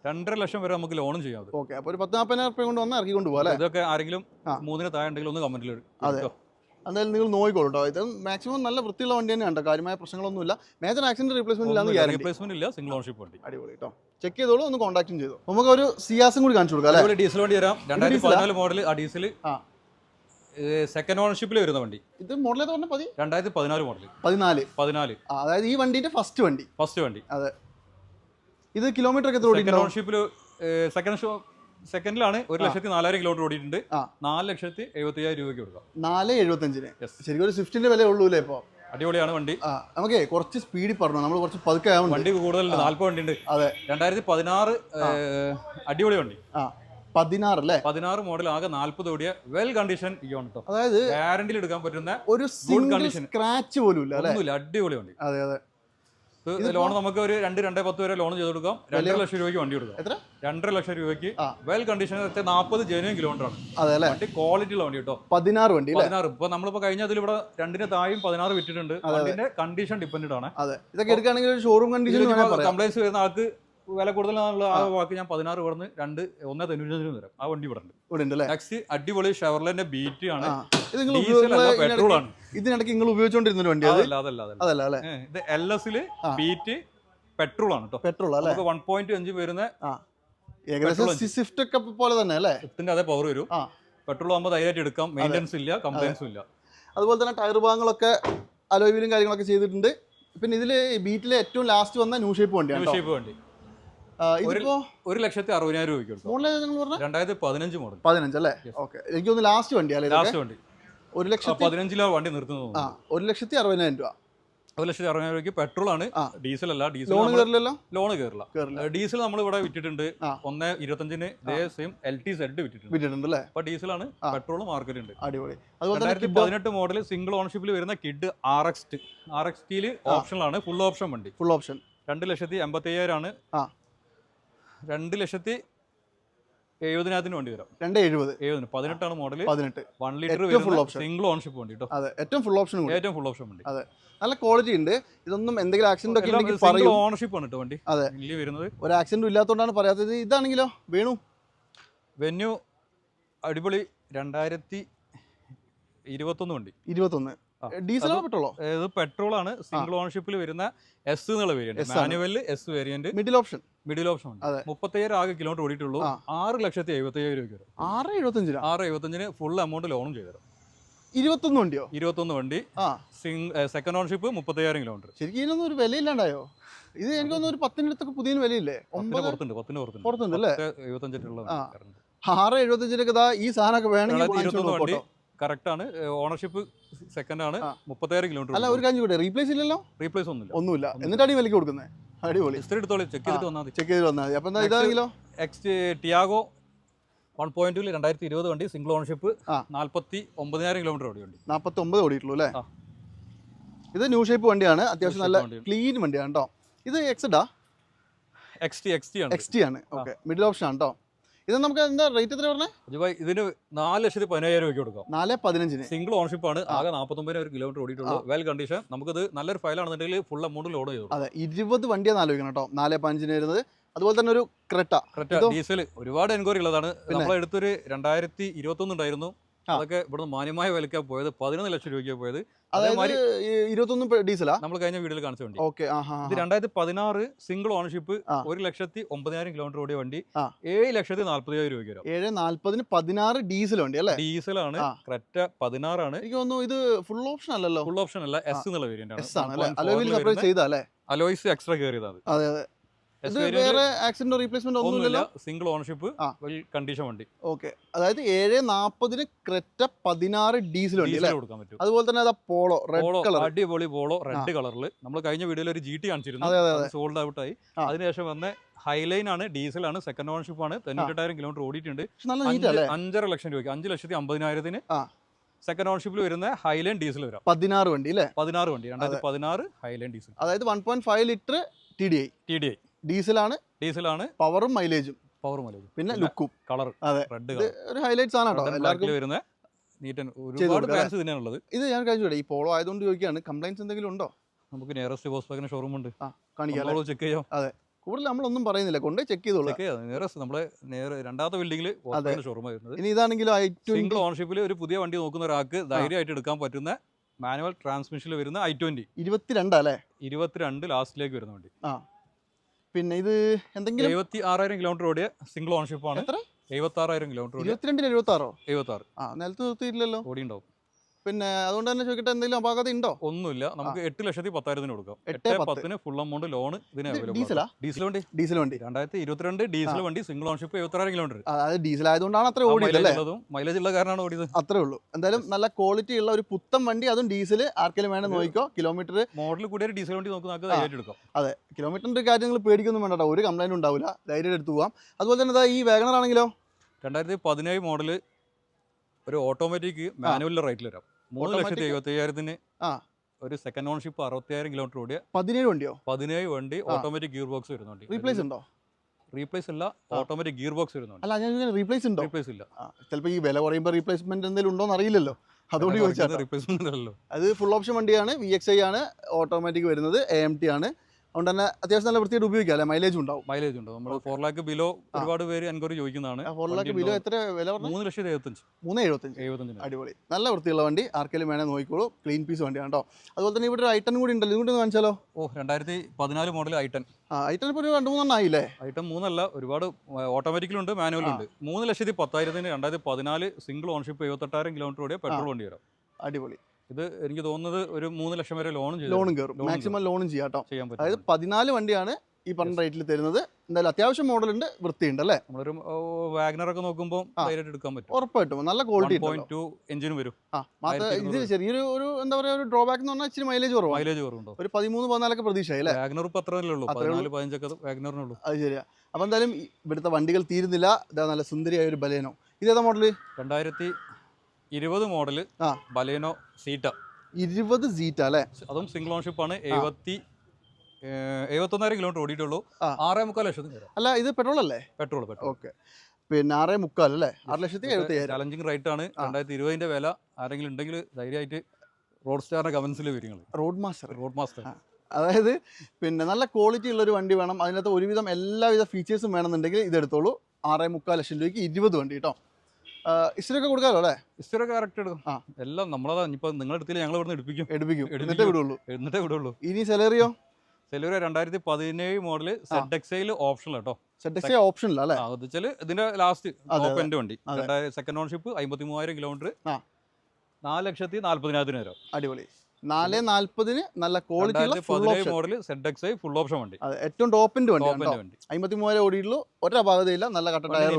2.5 ലക്ഷം വരെ നമുക്ക് ലോണും ചെയ്യാം. ഓക്കെ, അപ്പോൾ ഒരു 10,40,000 രൂപ കൊണ്ട് വന്നാൽ ഇറക്കി കൊണ്ടുപോകാം. ഇതൊക്കെ ആരെങ്കിലും 3-ന് താഴെ ഉണ്ടെങ്കിൽ ഒന്ന് കമന്റിൽ അതെ, എന്തായാലും നിങ്ങൾ നോക്കിക്കോളൂ കേട്ടോ. ഇത് മാക്സിമം നല്ല വൃത്തിയുള്ള വണ്ടി തന്നെയാണ്. കാര്യമായ പ്രശ്നങ്ങളൊന്നുമില്ല. മേജർ ആക്സിഡന്റ് റീപ്ലേസ്മെന്റ് ഇല്ല. സിംഗിൾ ഓൺഷിപ്പ് വണ്ടി. അടിപൊളി കേട്ടോ. ചെക്ക് ചെയ്തോളൂ, ഒന്ന് കോൺടാക്റ്റും ചെയ്തു. നമുക്ക് ഒരു സിയാസും കൂടി കാണിച്ചു കൊടുക്കാം അല്ലേ? ഡീസൽ വണ്ടി തരാം. 2014 മോഡൽ. ആ ഡീസൽ സെക്കൻഡ് ഓണർഷിപ്പിൽ വരുന്ന വണ്ടി. ഇത് മോഡൽ ഏതാ പറഞ്ഞത്? 2014 മോഡൽ. 14. അതായത് ഈ വണ്ടിന്റെ ഫസ്റ്റ് വണ്ടി. അതെ. ഇത് കിലോമീറ്റർ ഒക്കെ സെക്കൻഡ് ഓണർഷിപ്പിൽ സെക്കൻഡിലാണ് 1,04,000 കിലോമീറ്റർ ഓടിയിട്ടുണ്ട്. 4,70,000 രൂപയ്ക്ക് കൊടുക്കാം. 4,75,000. ശരിക്കും ഒരു സ്വിഫ്റ്റിന്റെ വില ഉള്ളൂ അല്ലേ? ഇപ്പോൾ അടിപൊളിയാണ് വണ്ടി. നമുക്ക് കുറച്ച് സ്പീഡിൽ പറഞ്ഞു, നമ്മൾ കുറച്ച് പതുക്കെ വണ്ടി കൂടുതലുണ്ട്. 40 വണ്ടി ഉണ്ട്. അതെ, 2016 അടിപൊളി വണ്ടി. 16 അല്ലേ? 16 മോഡൽ, ആകെ 40 ഓടിയ വെൽ കണ്ടീഷൻ കേട്ടോ. അതായത് ഗ്യാരണ്ടിയിൽ എടുക്കാൻ പറ്റുന്ന ഒരു സിംഗിൾ സ്ക്രാച്ച് പോലും ഇല്ല. അടിപൊളി വണ്ടി. അതെ അതെ. ലോൺ നമുക്ക് ഒരു 2-2.10 വരെ ലോൺ ചെയ്ത് കൊടുക്കാം. 2.5 ലക്ഷം രൂപയ്ക്ക് വണ്ടി കൊടുക്കാം. എത്ര? 2.5 ലക്ഷം രൂപയ്ക്ക് വെൽ കണ്ടീഷൻ 40 ജെന്യൂൻ കിലോമീറ്റർ ആണ്. അതെ, വണ്ടി ക്വാളിറ്റി ഉള്ള വണ്ടി കേട്ടോ. 16 വണ്ടി 16. ഇപ്പൊ നമ്മളിപ്പോ കഴിഞ്ഞ അതിൽ ഇവിടെ 2-ന് താഴെയും 16 വിറ്റിട്ടുണ്ട്. വണ്ടിന്റെ കണ്ടീഷൻ ഡിപ്പെൻഡ് ആണ്. അതെ, ഇതൊക്കെ എടുക്കുകയാണെങ്കിൽ ഒരു ഷോറൂം കണ്ടീഷൻ കംപ്ലൈൻസ് വരുന്ന ആൾക്ക് വില കൂടുതലാണുള്ള ആ വാക്ക് ഞാൻ 16 ഇവിടുന്ന് 1.95 തരാം. ആ വണ്ടി ഇവിടെ ഉണ്ട്. നെക്സ്റ്റ് അടിപൊളി ഷെവർലെന്റെ ബീറ്റ് ആണ്. പെട്രോൾ ആണ്. ഇതിനിടയ്ക്ക് നിങ്ങൾ ഉപയോഗിച്ചോണ്ടിരുന്ന വണ്ടി അതല്ല. ഇത് LS ബീറ്റ് പെട്രോൾ ആണ് കേട്ടോ. പെട്രോൾ അല്ലേ? 1.5 വരുന്ന ഏകദേശം സ്വിഫ്റ്റ് ഒക്കെ പോലെ തന്നെ അല്ലേ? സ്വിഫ്റ്റിന്റെ അതേ പവർ വരും. പെട്രോൾ ആകുമ്പോൾ ധൈര്യമായിട്ട് എടുക്കാം. മെയിൻ്റെനൻസ് ഇല്ല, കംപ്ലൈൻസും ഇല്ല. അതുപോലെ തന്നെ ടയർ ഭാഗങ്ങളൊക്കെ അലോയ് വീലും കാര്യങ്ങളൊക്കെ ചെയ്തിട്ടുണ്ട്. പിന്നെ ഇതില് ബീറ്റിലെ ഏറ്റവും ലാസ്റ്റ് വന്ന ന്യൂ ഷേപ്പ് വണ്ടിയാണ്. 1,60,000 രൂപയ്ക്ക് 2015 മോഡൽ. 15 അല്ലേ? ഓക്കെ, എനിക്ക് തോന്നുന്നു ലാസ്റ്റ് വണ്ടി അല്ലേ? ലാസ്റ്റ് വണ്ടി 1,15,000 വണ്ടി നിർത്തുന്നത്. 1,60,60,000 രൂപ. 1,60,000 രൂപയ്ക്ക് പെട്രോൾ ആണ്, ഡീസൽ അല്ല. ഡീസൽ ലോൺ കയറില്ല. ഡീസൽ നമ്മൾ ഇവിടെ വിറ്റിട്ടുണ്ട് 1.25-ന് ഇതേ സെയിം LTZ വിറ്റിട്ടുണ്ട്. അപ്പൊ ഡീസലാണ്. പെട്രോൾ മാർക്കറ്റ് ഉണ്ട്. അടിപൊളി. 2018 മോഡൽ സിംഗിൾ ഓണർഷിപ്പിൽ വരുന്ന കിഡ് RXT ഓപ്ഷനിലാണ്. ഫുൾ ഓപ്ഷൻ വണ്ടി. 2,85,000 ആണ്. 2,70,000 വണ്ടി വരാം. 2,70,000 18 മോഡൽ. 1 ലിറ്റർ സിംഗിൾ ഓണർഷിപ്പ് വണ്ടി കേട്ടോ. ഏറ്റവും ഫുൾ ഓപ്ഷൻ വണ്ടി. അതെ, നല്ല ക്വാളിറ്റി ഉണ്ട്. ഇതൊന്നും എന്തെങ്കിലും ആക്സിഡന്റ് ഒക്കെ ഉണ്ടെങ്കിൽ സിംഗിൾ ഓണർഷിപ്പ് ആണ് കേട്ടോ വണ്ടി. അതെ, വരുന്നത് ഒരു ആക്സിഡന്റും ഇല്ലാത്തതുകൊണ്ടാണ് പറയാത്തത്. ഇതാണെങ്കിലോ വെന്യൂ അടിപൊളി 2021 വണ്ടി. 21 ഡീസലോ പെട്രോളോ? ഇത് പെട്രോൾ ആണ്. സിംഗിൾ ഓണർഷിപ്പിൽ വരുന്ന S എന്നുള്ള variant. Manual S variant. Middle option ഉണ്ട്. 35,000 ആകെ കിലോമീറ്റർ ഓടിയിട്ടുള്ളൂ. 6,70,000 രൂപയ്ക്ക് വരും. 6,75,000 ഫുൾ എമൗണ്ട് ലോണും ചെയ്തു. 21 വണ്ടിയോ? 21 വണ്ടി. Second ownership 30,000 kilometre. ശരിക്കും ഇതിനൊന്നും ഒരു വിലയില്ലാണ്ടായോ? ഇത് എനിക്കൊന്നും ഒരു 10-ന്റെ അടുത്തൊക്കെ പുതിയ വിലയില്ലേ? 10 പുറത്തുണ്ട് അല്ലേ? 6,75 ഈ സാധനമൊക്കെ വേണമെങ്കിൽ കറക്റ്റ് ആണ്. ഓണർഷിപ്പ് സെക്കൻഡ് ആണ്. 30,000 കിലോമീറ്റർ. അല്ല, ഒരു കാര്യം കൂടെ, റീപ്ലേസ് ഇല്ലല്ലോ? റീപ്ലേസ് ഒന്നുമില്ല. എന്നിട്ടാണ് ഈ വിലക്ക് കൊടുക്കുന്നത്. അടിപൊളി. ചെക്ക് ചെയ്തിട്ട് വന്നാൽ മതി. അപ്പൊ ഇതാണെങ്കിലോ ടിയാഗോ 1.2 2020 വണ്ടി. Single ownership. 49,000 കിലോമീറ്റർ ഓടി വണ്ടി. 49 ഓടിയിട്ടുള്ളൂ അല്ലേ? ഇത് ന്യൂ ഷേപ്പ് വണ്ടിയാണ്. അത്യാവശ്യം നല്ല ക്ലീൻ വണ്ടിയാണ് കേട്ടോ. ഇത് XT ആണ്. ഓക്കെ, മിഡിൽ ഓപ്ഷൻ ആണ് കേട്ടോ. ഇത് നമുക്ക് എന്താ റേറ്റ് എത്ര പറഞ്ഞേ? ഇതിന് 4,15,000 രൂപയ്ക്ക് കൊടുക്കാം. 4,15 സിംഗിൾ ഓണർഷിപ്പ് ആണ്. ആകെ 49,000 കിലോമീറ്റർ ഓടിയിട്ടുള്ളൂ. Well condition. നമുക്കത് നല്ലൊരു ഫയലാണെന്നുണ്ടെങ്കിൽ ഫുൾ എമൗണ്ട് ലോഡ് ചെയ്തു. അതെ, 20 വണ്ടിയാണ് ആലോചിക്കണം കേട്ടോ. 4,15 വരുന്നത്. അതുപോലെ തന്നെ ഒരു ക്രെറ്റ ഡീസൽ ഒരുപാട് എൻക്വയറി ഉള്ളതാണ്. നമ്മളെടുത്തൊരു 2021 ഉണ്ടായിരുന്നു. അതൊക്കെ ഇവിടുന്ന് മാന്യമായ വിലക്കാണ് പോയത്. 11 ലക്ഷം രൂപയ്ക്കാണ് പോയത്. 21 ഡീസലാ നമ്മൾ കഴിഞ്ഞ വീഡിയോയിൽ കാണിച്ച വണ്ടി. ഇത് 2016 സിംഗിൾ ഓണർഷിപ്പ്. 1,09,000 കിലോമീറ്റർ ഓടിയ വണ്ടി. 7,40,000 രൂപയ്ക്ക് വരും. 7,40,000 16 ഡീസൽ വണ്ടി അല്ലേ? ഡീസലാണ്. ക്രെറ്റ 16 ആണ്. എനിക്ക് തോന്നുന്നു ഇത് ഫുൾ ഓപ്ഷൻ അല്ലല്ലോ. ഫുൾ ഓപ്ഷൻ അല്ല, S എന്നുള്ള വേരിയന്റ് ആണ്. അലോയ്സ് എക്സ്ട്രാ കയറിയതാണ്. അതെ, വേറെ ആക്സിഡന്റ് റീപ്ലേസ്മെന്റ് ഒന്നുമില്ല. സിംഗിൾ ഓണർഷിപ്പ് കണ്ടീഷൻ വണ്ടി. ഓക്കെ, അതായത് 7,40,000 ക്രെറ്റ 16 ഡീസൽ വണ്ടി കൊടുക്കാൻ പറ്റും. അതുപോലെ തന്നെ പോളോ റെഡ് കളർ, അടിപൊളി പോളോ റെഡ് കളറിൽ. നമ്മൾ കഴിഞ്ഞ വീഡിയോയിൽ ഒരു GT കാണിച്ചിരുന്നു. സോൾഡ് ഔട്ട് ആയി. അതിനുശേഷം വന്ന ഹൈലൈൻ ആണ്. ഡീസൽ ആണ്. സെക്കൻഡ് ഓണർഷിപ്പ് ആണ്. 98,000 കിലോമീറ്റർ ഓടിയിട്ടുണ്ട്. 5.5 ലക്ഷം രൂപയ്ക്ക്. 5,50,000 സെക്കൻഡ് ഓണർഷിപ്പിൽ വരുന്ന ഹൈലൈൻ ഡീസൽ വരാം. 16 വണ്ടി അല്ലേ? 16 വണ്ടി 2016 ഹൈലൈൻ ഡീസൽ. അതായത് 1.5 ലിറ്റർ TDI ഡീസലാണ്. പവറും മൈലേജും. പിന്നെ ലുക്കും കളർ റെഡ് കളർ ഒരു ഹൈലൈറ്റ്സ് ആണ് കേട്ടോ. എല്ലാവർക്കും വരുന്ന ഒരുപാട് ഫാൻസ് തന്നെയാണുള്ളത്. ഇത് ഞാൻ കഴിച്ചു. ഈ പോളോ ആയതുകൊണ്ട് ചോദിക്കുകയാണ്, കംപ്ലൈൻസ് എന്തെങ്കിലും ഉണ്ടോ? നമുക്ക് നിയറസ്റ്റ് വോക്സ്വാഗൻ ഷോറൂം ഉണ്ട്. കാണിക്കാം, ചെക്ക് ചെയ്യാം. അതെ, കൂടുതൽ നമ്മളൊന്നും പറയുന്നില്ല, കൊണ്ട് ചെക്ക് ചെയ്തോളൂ. നമ്മളെ രണ്ടാമത്തെ ബിൽഡിംഗിൽ ഷോറൂം ആയിരുന്നത്. ഇനി ഇതാണെങ്കിലും സിംഗിൾ ഓണർഷിപ്പിൽ ഒരു പുതിയ വണ്ടി നോക്കുന്ന ഒരാൾക്ക് ധൈര്യമായിട്ട് എടുക്കാൻ പറ്റുന്ന മാനുവൽ ട്രാൻസ്മിഷനിൽ വരുന്ന i20 22 അല്ലേ? 22 ലാസ്റ്റിലേക്ക് വരുന്ന വണ്ടി. പിന്നെ ഇത് എന്തെങ്കിലും 76,000 കിലോമീറ്റർ ഓടിയ സിംഗിൾ ഓണർഷിപ്പ് ആണ്. 76,000 കിലോമീറ്റർ. 22 നിലത്ത് നിർത്തിയില്ലല്ലോ, ഓടിയുണ്ടാവും. പിന്നെ അതുകൊണ്ട് തന്നെ ചോദിക്കട്ടെ, എന്തെങ്കിലും അപാകത ഉണ്ടോ? ഒന്നുമില്ല. നമുക്ക് 8,10,000 കൊടുക്കാം. 8,10 ഫുൾ എമൗണ്ട് ലോൺ ഇതിന് ഡീസൽ വണ്ടി. 2022 ഡീസൽ വണ്ടി. Single ownership 76,000 kilometre. അതായത് ഡീസൽ ആയതുകൊണ്ടാണ് അത്ര ഓടിയത്. മൈലേജ് ഉള്ള കാരണമാണ് ഓടിയത്. അത്രേ ഉള്ളൂ. എന്തായാലും നല്ല ക്വാളിറ്റി ഉള്ള ഒരു പുത്തൻ വണ്ടി, അതും ഡീസൽ. ആർക്കെങ്കിലും വേണം നോക്കിക്കോ. കിലോമീറ്റർ മോഡൽ കൂടി ഒരു ഡീസൽ വണ്ടി നോക്കുന്ന എടുക്കാം. അതെ, കിലോമീറ്ററിന്റെ കാര്യങ്ങൾ പേടിക്കൊന്നും വേണ്ട, ഒരു കംപ്ലൈന്റ് ഉണ്ടാവില്ല, ധൈര്യം എടുത്തു പോകാം. അതുപോലെ തന്നെ ഈ വാഗണർ ആണെങ്കിലോ 2017 മോഡല് ഒരു ഓട്ടോമാറ്റിക് മാനുവലിന്റെ റേറ്റിൽ വരാം. 3,75,000 ഒരു സെക്കൻഡ് ഓൺഷിപ്പ് 60,000 കിലോമീറ്റർ ഓടിയ 17 വണ്ടിയോ? 17 വണ്ടി ഓട്ടോമാറ്റിക് ഗിയർ ബോക്സ് വരുന്നുണ്ട്. റീപ്ലേസ് ഉണ്ടോ? റീപ്ലേസ് അല്ല, ഓട്ടോമാറ്റിക് ഗിയർ ബോക്സ് വരുന്നുണ്ട്. അല്ല ഞാൻ റീപ്ലേസ് ഉണ്ടോ? റീപ്ലേസ് ഇല്ല. ചിലപ്പോൾ ഈ വില കുറയുമ്പോൾ റീപ്ലേസ്മെന്റ് എന്തെങ്കിലും ഉണ്ടോ എന്ന് അറിയില്ലല്ലോ, അതുകൊണ്ട് ചോദിച്ചാൽ. റീപ്ലേസ്മെന്റ് അല്ലല്ലോ, അത് ഫുൾ ഓപ്ഷൻ വണ്ടിയാണ്, VXI ആണ്, ഓട്ടോമാറ്റിക് വരുന്നത്, AMT ആണ്. അതുകൊണ്ട് തന്നെ അത്യാവശ്യം നല്ല വൃത്തിയായിട്ട് ഉപയോഗിക്കാം അല്ലേ? മൈലേജ് ഉണ്ടാവും. മൈലേജ് ഉണ്ടാവും. നമ്മൾ 4 lakh ബിലോ ഒരുപാട് പേര് എൻക്വയറി ചോദിക്കുന്നതാണ്. 4 lakh ബിലോ എത്ര വില പറഞ്ഞു? 3,75,000. 3,75,000. അടിപൊളി, നല്ല വൃത്തിയുള്ള വണ്ടി. ആർക്കെങ്കിലും വേണേൽ നോക്കിക്കോളൂ, ക്ലീൻ പീസ് വണ്ടിയാണ് കേട്ടോ. അതുപോലെ തന്നെ ഇവിടെ ഒരു I10 കൂടി ഉണ്ടല്ലോ, ഇതുകൊണ്ട് കാണിച്ചാലോ? 2014 മോഡൽ I10. I10 ഇപ്പോൾ ഒരു 2-3 ആയില്ലേ? I10 3 ഒരുപാട് ഓട്ടോമാറ്റിക്കലുണ്ട്, മാനുവലുണ്ട്. 3,10,000 2014 സിംഗിൾ ഓൺഷിപ്പ് 78,000 കിലോമീറ്റർ ഓടിയ പെട്രോൾ വണ്ടി വരാം. അടിപൊളി. ഇത് എനിക്ക് തോന്നുന്നത് ഒരു 3 ലക്ഷം വരെ ലോണും കയറും, മാക്സിമം ലോണും ചെയ്യാം കേട്ടോ. ചെയ്യാൻ പറ്റും. അതായത് 14 വണ്ടിയാണ് ഈ പറഞ്ഞ റേറ്റിൽ തരുന്നത്. എന്തായാലും അത്യാവശ്യം മോഡലുണ്ട്, വൃത്തിയുണ്ട് അല്ലേ? നമ്മളൊരു വാഗ്നർ ഒക്കെ നോക്കുമ്പോൾ ധൈര്യമായിട്ട് എടുക്കാൻ പറ്റും. ഉറപ്പായിട്ടും നല്ല ക്വാളിറ്റി. 1.2 എഞ്ചിനും വരും. ഇത് ചെറിയൊരു എന്താ പറയുക, ഒരു ഡ്രോബാക്ക് എന്ന് പറഞ്ഞാൽ ഇച്ചിരി മൈലേജ് കുറവാണ്. മൈലേജ് കുറവുണ്ടോ? ഒരു 13-14 പ്രതീക്ഷ അല്ലേ? വാഗ്നർ ഇപ്പം അത്രയല്ലേ ഉള്ളൂ, 14-15 വാഗ്നറിനുള്ളൂ. അത് ശരിയാ. അപ്പോൾ എന്തായാലും ഇവിടുത്തെ വണ്ടികൾ തീരുന്നില്ല. ഇതാ നല്ല സുന്ദരിയായ ഒരു ബലേനോ. ഇതേതാ model? 2020 model Baleno Zeta. 20 Zeta അല്ലേ? അതും സിംഗിൾ ഓൺഷിപ്പ് ആണ്. 71,000 കിലോമീറ്റർ ഓടിയിട്ടുള്ളൂ. 6.25 ലക്ഷത്തിന് വരാം. അല്ല ഇത് പെട്രോൾ അല്ലേ? പെട്രോൾ. ഓക്കെ. പിന്നെ 6.25 അല്ലേ? 6,70,000. ചലഞ്ചിങ് റേറ്റ് ആണ്. 2020 വില ആരെങ്കിലും ഉണ്ടെങ്കിൽ ധൈര്യമായിട്ട് റോഡ് സ്റ്റാറിന്റെ കമന്റ്സിൽ വരും. Road master. അതായത് പിന്നെ നല്ല ക്വാളിറ്റി ഉള്ള ഒരു വണ്ടി വേണം, അതിനകത്ത് ഒരുവിധം എല്ലാവിധ ഫീച്ചേഴ്സും വേണമെന്നുണ്ടെങ്കിൽ ഇതെടുത്തോളൂ. 6.25 ലക്ഷം രൂപയ്ക്ക് 20 വണ്ടി കേട്ടോ. ഇസ്റ്റൊക്കെ കൊടുക്കാമല്ലോ അല്ലേ? ഇസ്റ്റൊക്കെ കറക്റ്റ് എടുക്കും. എല്ലാം നമ്മളതാ. ഇപ്പൊ നിങ്ങളുടെ അടുത്തില്ല, ഞങ്ങൾ ഇവിടുന്ന് എടുപ്പിക്കും. എന്നിട്ടേ വിടുള്ളൂ. ഇനി സെലറിയോ? സെലറി 2017 മോഡല് ZXi ഓപ്ഷനിൽ കേട്ടോ. ZXi ഓപ്ഷനിൽ അല്ലേ? ഇതിന്റെ ലാസ്റ്റ് ടോപ്പ് എൻഡ് വണ്ടി. സെക്കൻഡ് ഓൺഷിപ്പ് 53,000 കിലോമീറ്റർ 4,40,000 വരാം. അടിപൊളി. 4,40 നല്ല quality model ZXi full option വണ്ടി. ഏറ്റവും ടോപ്പിന്റെ വണ്ടി. 53,000 ഓടിയിട്ടുള്ളൂ, ഒറ്റ അപാകതയില്ല, നല്ല കട്ട ടയർ.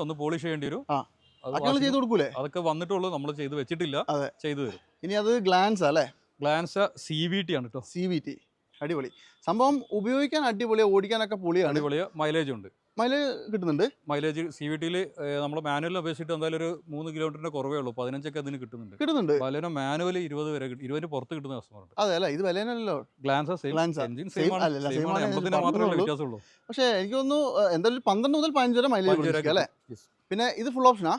ഒന്ന് പോളിഷ് ചെയ്യേണ്ടി വരും. ചെയ്ത് കൊടുക്കൂലേ? അതൊക്കെ വന്നിട്ടുള്ളൂ, നമ്മൾ ചെയ്ത് വെച്ചിട്ടില്ല, ചെയ്തു തരും. ഇനി അത് ഗ്ലാൻസ് അല്ലേ? ഗ്ലാൻസ് CVT ആണ് കേട്ടോ. CVT അടിപൊളി സംഭവം, ഉപയോഗിക്കാൻ അടിപൊളിയാണ്, ഓടിക്കാനൊക്കെ പൊളിയാണ്. അടിപൊളിയ മൈലേജ് ഉണ്ട്. മൈലേജ് കിട്ടുന്നുണ്ട്. മൈലേജ് CVTയിൽ നമ്മൾ മാനുവലിനെ അപേക്ഷിച്ചിട്ട് എന്തായാലും ഒരു 3 കിലോമീറ്ററിന്റെ കുറവേ ഉള്ളൂ. 15 അതിന് കിട്ടുന്നുണ്ട്. പലരും മാനുവൽ 20 വരെ 20 പുറത്ത് കിട്ടുന്ന കസ്റ്റമർ ഉണ്ട്. അതെ അല്ലേ? ഇത് വിലയല്ലോ. ഗ്ലാൻസ് മാത്രമേ വ്യത്യാസമുള്ളൂ. പക്ഷേ എനിക്ക് തോന്നുന്നു എന്തായാലും 12 മുതൽ 15 വരെ മൈലേജ് അല്ലേ? പിന്നെ ഇത് ഫുൾ ഓപ്ഷനാ?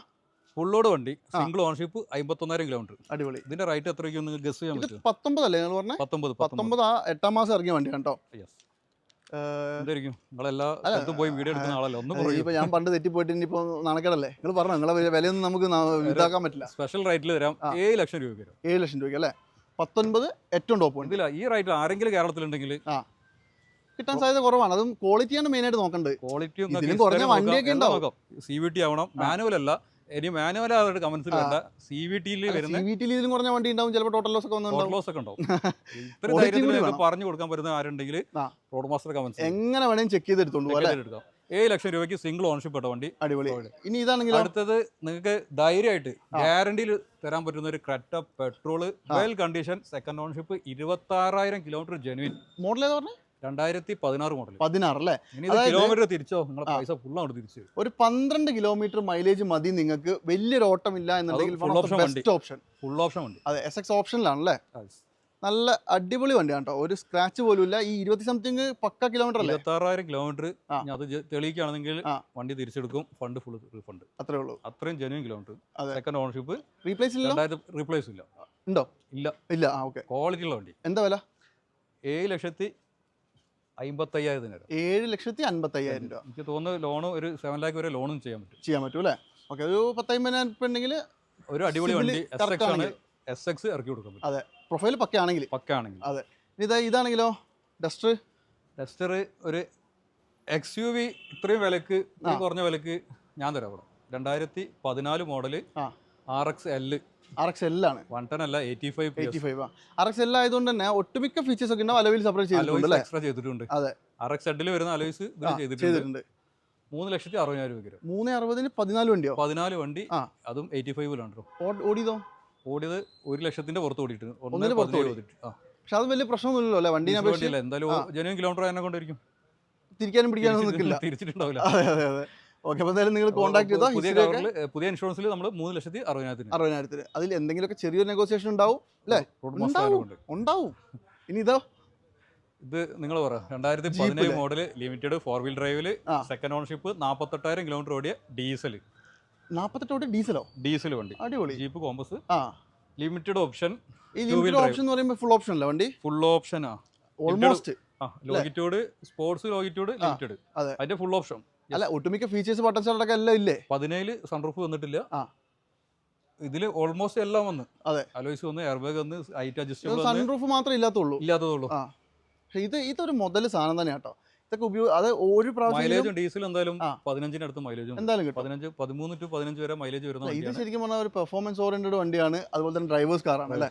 ഫുൾ ലോഡ് വണ്ടി, സിംഗിൾ ഓൺഷിപ്പ്, 51,000 കിലോമീറ്റർ. അടിപൊളി. ഇതിന്റെ റേറ്റ് എത്രയ്ക്കും നിങ്ങൾക്ക് ഗസ് ചെയ്യാൻ പറ്റും? 19 അല്ലേ നിങ്ങൾ പറഞ്ഞത്? 19 8ാം മാസം ഇറങ്ങിയ വണ്ടിയാണ് കേട്ടോ. എന്തായിരിക്കും നിങ്ങളെല്ലാ സ്ഥലത്തും പോയി വീഡിയോ എടുക്കുന്ന ആളല്ലോ. ഇപ്പൊ ഞാൻ പണ്ട് തെറ്റിപ്പോയിട്ട് ഇനിയിപ്പോ നടക്കടല്ലേ? നിങ്ങൾ പറഞ്ഞു നിങ്ങളെ വിലയൊന്നും നമുക്ക് ഇതാക്കാൻ പറ്റില്ല. സ്പെഷ്യൽ റേറ്റിൽ തരാം. 7 ലക്ഷം രൂപ വരും. 7 ലക്ഷം രൂപ അല്ലേ? 19 ഏറ്റവും ടോപ്പ് വണ്ടി. ഈ റേറ്റിൽ ആരെങ്കിലും കേരളത്തിലുണ്ടെങ്കിൽ കിട്ടാൻ സാധ്യത കുറവാണ്. അതും ക്വാളിറ്റിയാണ് മെയിൻ ആയിട്ട് നോക്കേണ്ടത്. ക്വാളിറ്റി കുറഞ്ഞ വണ്ടിയൊക്കെ ഉണ്ടാവും. CVT ആവണം, മാനുവൽ അല്ല. ഇനി മാനുവൽ ആയിട്ട് കമന്റ്സിൽ വേണ്ട. CVTയിൽ വരുന്ന ഇതിലും കുറഞ്ഞ വണ്ടി ഉണ്ടാവും, ചിലപ്പോൾ ടോട്ടൽ ലോസ് ഒക്കെ ഉണ്ടാവും. ഇത്ര ധൈര്യത്തിൽ പറഞ്ഞു കൊടുക്കാൻ പറ്റുന്ന ആരുണ്ടെങ്കിൽ റോഡ് മാസ്റ്റർ കമന്റ്സ് എങ്ങനെ വേണമെങ്കിൽ ചെക്ക് ചെയ്തെടുത്തോണ്ട് 7 ലക്ഷം രൂപയ്ക്ക് സിംഗിൾ ഓൺഷിപ്പ് ഇട്ട വണ്ടി. അടിപൊളി. ഇനി ഇതാണെങ്കിൽ അടുത്തത് നിങ്ങൾക്ക് ധൈര്യമായിട്ട് ഗ്യാരണ്ടിയിൽ തരാൻ പറ്റുന്ന ഒരു Creta petrol well condition second ഓൺഷിപ്പ് 26,000 kilometre genuine. Model ഏതാ പറഞ്ഞത്? 2016 മോഡൽ. 16 അല്ലേ? കിലോമീറ്റർ തിരിച്ചോ, നിങ്ങളെ പൈസ ഫുൾ അങ്ങോട്ട് തിരിച്ചു. ഒരു 12 കിലോമീറ്റർ മൈലേജ് മതി നിങ്ങൾക്ക്, വലിയൊരു ഓട്ടം ഇല്ല എന്നുണ്ടെങ്കിൽ ഫുൾ ഓപ്ഷൻ വണ്ടി. അതെ, SX ഓപ്ഷനിലാണല്ലേ? നല്ല അടിപൊളി വണ്ടിയാണ് കേട്ടോ. ഒരു സ്ക്രാച്ച് പോലും ഇല്ല. ഈ 20-something പക്ക കിലോമീറ്റർ അല്ലേ? 26,000 കിലോമീറ്റർ. അത് തെളിയിക്കുകയാണെങ്കിൽ വണ്ടി തിരിച്ചെടുക്കും, ഫണ്ട് ഫുൾ റീഫണ്ട്. അത്രേ ഉള്ളൂ. അത്രയും ജെനുവിൻ കിലോമീറ്റർ. സെക്കൻഡ് ഓൺഷിപ്പ്. റീപ്ലേസ് ഇല്ല? റീപ്ലേസ് ഇല്ല. ഉണ്ടോ? ഇല്ല. ഓക്കെ. ക്വാളിറ്റി ഉള്ള വണ്ടി. എന്താ വില? 7,55,000. 7,55,000 രൂപ. എനിക്ക് തോന്നുന്നു ലോണ് ഒരു 7 lakh വരെ ലോണും ചെയ്യാൻ പറ്റും അല്ലേ? ഓക്കെ. ഒരു 10,50,000 ഉണ്ടെങ്കിൽ ഒരു അടിപൊളി വണ്ടി SX ഇറക്കി കൊടുക്കാൻ പറ്റും. അതെ, പ്രൊഫൈൽ പക്കയാണെങ്കിൽ. അതെ. ഇതാണെങ്കിലോ? ഡസ്റ്റർ ഒരു XUV ഇത്രയും വിലക്ക്, കുറഞ്ഞ വിലക്ക് ഞാൻ തരാം. അവിടെ 2014 മോഡല് RXL ആണ്. 110 അല്ല, 85. RXL ആയതുകൊണ്ട് തന്നെ ഒട്ടുമിക്ക ഫീച്ചേഴ്സ് ഒക്കെ ഉണ്ടാവും. അലോയിൽ സെപ്പറേറ്റ് ചെയ്തിട്ടുണ്ട്. അതെ, RXL വരുന്ന അലോയ്സ് ചെയ്തിട്ടുണ്ട്. 3,60,000 രൂപ. 3,60,000 14 വണ്ടിയോ? 14 വണ്ടി, അതും 85 ഓടിയത് 1 ലക്ഷത്തിന്റെ പുറത്ത് ഓടിയിട്ട്. പക്ഷെ അത് വലിയ പ്രശ്നമൊന്നുമില്ലല്ലോ അല്ലേ? വണ്ടി എന്തായാലും ജനുവൻ കിലോമീറ്റർ അതിനെ കൊണ്ടിരിക്കും. തിരിക്കാനും പിടിക്കാനും നിൽക്കില്ല. തിരിച്ചിട്ടുണ്ടാവില്ല. അതെ. ഓക്കെ, അപ്പോൾ എന്തായാലും നിങ്ങൾ കോൺടാക്ട് ചെയ്താൽ പുതിയ കവറിൽ പുതിയ ഇൻഷുറൻസിൽ നമ്മൾ 3,60,000 അതിൽ എന്തെങ്കിലുമൊക്കെ ചെറിയൊരു നെഗോസിയേഷൻ ഉണ്ടാവും അല്ലേ? ഉണ്ടാവും. ഇനി ഇതോ, ഇത് നിങ്ങൾ പറ 2017 മോഡൽ ലിമിറ്റഡ് 4 വീൽ ഡ്രൈവില് സെക്കൻഡ് ഓണർഷിപ്പ് 48,000 കിലോമീറ്റർ ഓടിയ ഡീസൽ. 48 ഡീസൽ വണ്ടി, അടിപൊളി. Jeep Compass, limited option. ഈ ലിമിറ്റഡ് ഓപ്ഷൻ എന്ന് പറയുമ്പോൾ ഫുൾ ഓപ്ഷൻ അല്ല വണ്ടി? ഫുൾ ഓപ്ഷനാ almost. Longitude, sports longitude limited, അതിന്റെ ഫുൾ ഓപ്ഷൻ. അല്ല, ഒട്ടുമിക്ക ഫീച്ചേഴ്സ് ബട്ടൺ സ്റ്റാർട്ടൊക്കെ എല്ലാം ഇല്ലേ? 17 സൺറൂഫ് വന്നിട്ടില്ല, ഇതില് ഓൾമോസ്റ്റ് എല്ലാം വന്ന്. അലോയ്സ് വന്ന്, എയർ ബാഗ് വന്ന്, ഹൈറ്റ് അഡ്ജസ്റ്റബിൾ. സൺറൂഫ് മാത്രമേ ഇല്ലാത്തതുള്ളൂ. പക്ഷേ ഇതൊരു മുതൽ സാധനം തന്നെ കേട്ടോ. ഇതൊക്കെ അത് ഒരു മൈലേജ് ഡീസൽ എന്തായാലും 15 അടുത്ത് മൈലേജ് എന്തായാലും 15, 13 to 15 വരെ മൈലേജ് വരുന്ന. ഇത് ശരിക്കും പറഞ്ഞാൽ ഒരു പെർഫോമൻസ് ഓറിയന്റഡ് വണ്ടിയാണ്, അതുപോലെ തന്നെ ഡ്രൈവേഴ്സ് കാറാണ് അല്ലേ?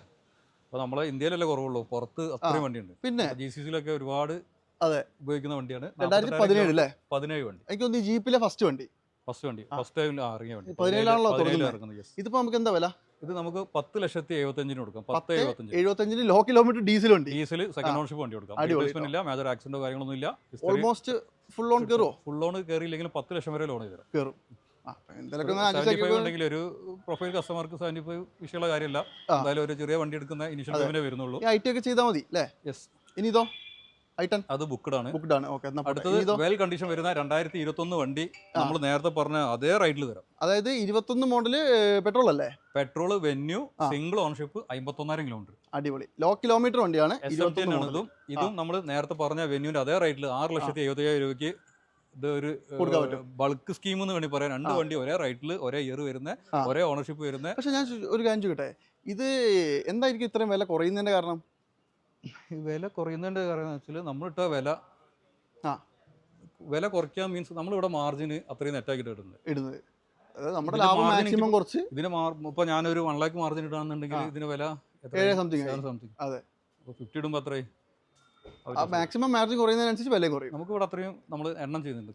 അപ്പോൾ നമ്മളെ ഇന്ത്യയിലല്ലേ കുറവുള്ളൂ, പുറത്ത് അത്രയും വണ്ടിയുണ്ട്. പിന്നെ GCCയിലൊക്കെ ഒരുപാട് ഉപയോഗിക്കുന്ന വണ്ടിയാണ്. 2017 അല്ലേ? 17 വണ്ടി. എനിക്ക് തോന്നുന്നു ജീപ്പിലെ ഫസ്റ്റ് ടൈം ഇറങ്ങിയ വണ്ടി. 17 ഇതിപ്പോ നമുക്ക് എന്താ വില? ഇത് നമുക്ക് 10,75,000 കൊടുക്കാം. 10,75 ലോ കിലോമീറ്റർ ഡീസൽ വണ്ടി, ഡീസൽ സെക്കൻഡ് ഓണർഷിപ്പ് വണ്ടി കൊടുക്കാം. റീപ്ലേസ്മെന്റ് ഇല്ല, മേജർ ആക്സിഡന്റോ കാര്യങ്ങളൊന്നും ഇല്ല. ഓൾമോസ്റ്റ് ഫുൾ ലോൺ കയറുമോ? ഫുൾ ലോൺ കയറിയില്ലെങ്കിൽ 10 ലക്ഷം വരെ ലോൺ കയറും. ഉണ്ടെങ്കിൽ ഒരു പ്രൊഫൈൽ കസ്റ്റമർക്ക് 75 വിഷയമുള്ള കാര്യമില്ല. എന്തായാലും ഒരു ചെറിയ വണ്ടി എടുക്കുന്ന ഇനിഷ്യൽ പേയ്മെന്റ് വരുന്നുള്ളൂ. ഐടി ഒക്കെ ചെയ്താൽ മതി അല്ലേ? യെസ്. ഇനി ഇതോ I10 അത് ബുക്ക്ഡ് ആണ്. ഓക്കേ. അടുത്തത് വെൽ കണ്ടീഷൻ വരുന്ന 2021 വണ്ടി നമ്മൾ നേരത്തെ പറഞ്ഞ അതേ റൈറ്റിൽ തരാം. അതായത് 21 മോഡൽ പെട്രോൾ അല്ലേ? Petrol, venue, single ownership, 51,000 kilometre. അടിപൊളി ലോ കിലോമീറ്റർ വണ്ടിയാണ്. ഇതും നമ്മൾ നേരത്തെ പറഞ്ഞ വെന്യൂന്റെ അതേ റൈറ്റിൽ 6,75,000 രൂപയ്ക്ക് ഇത് ഒരു ബൾക്ക് സ്കീം എന്ന് വേണ്ടി പറയാം. 2 വണ്ടി ഒരേ റൈറ്റിൽ ഒരേ ഇയർ വരുന്ന, ഒരേ ഓണർഷിപ്പ് വരുന്ന. പക്ഷെ ഞാൻ ഒരു കാര്യം ചോദിക്കട്ടെ, ഇത് എന്തായിരിക്കും ഇത്രയും വില കുറയുന്നതിന്റെ കാരണം? വില കുറയുന്നതിന്റെ കാരണം വെച്ചാൽ നമ്മളിട്ട വില കുറയ്ക്കാൻ മീൻസ് നമ്മളിവിടെ മാർജിന് അത്രയും നെറ്റാക്കിയിട്ട് ഇടുന്നത്. നമ്മുടെ ലാഭം മാക്സിമം കുറച്ച്. ഇതിന് ഇപ്പൊ ഞാനൊരു 1 lakh മാർജിൻ ഇടാന്നുണ്ടെങ്കിൽ ഇതിന് വില 7 സംതിങ്. അതെ, 50 ഇടുമ്പോൾ അത്രയും മാക്സിമം മാർജിൻ കുറയുന്നതിനനുസരിച്ച് വില കുറയും. നമുക്ക് ഇവിടെ അത്രയും നമ്മൾ എണ്ണം ചെയ്യുന്നുണ്ട്,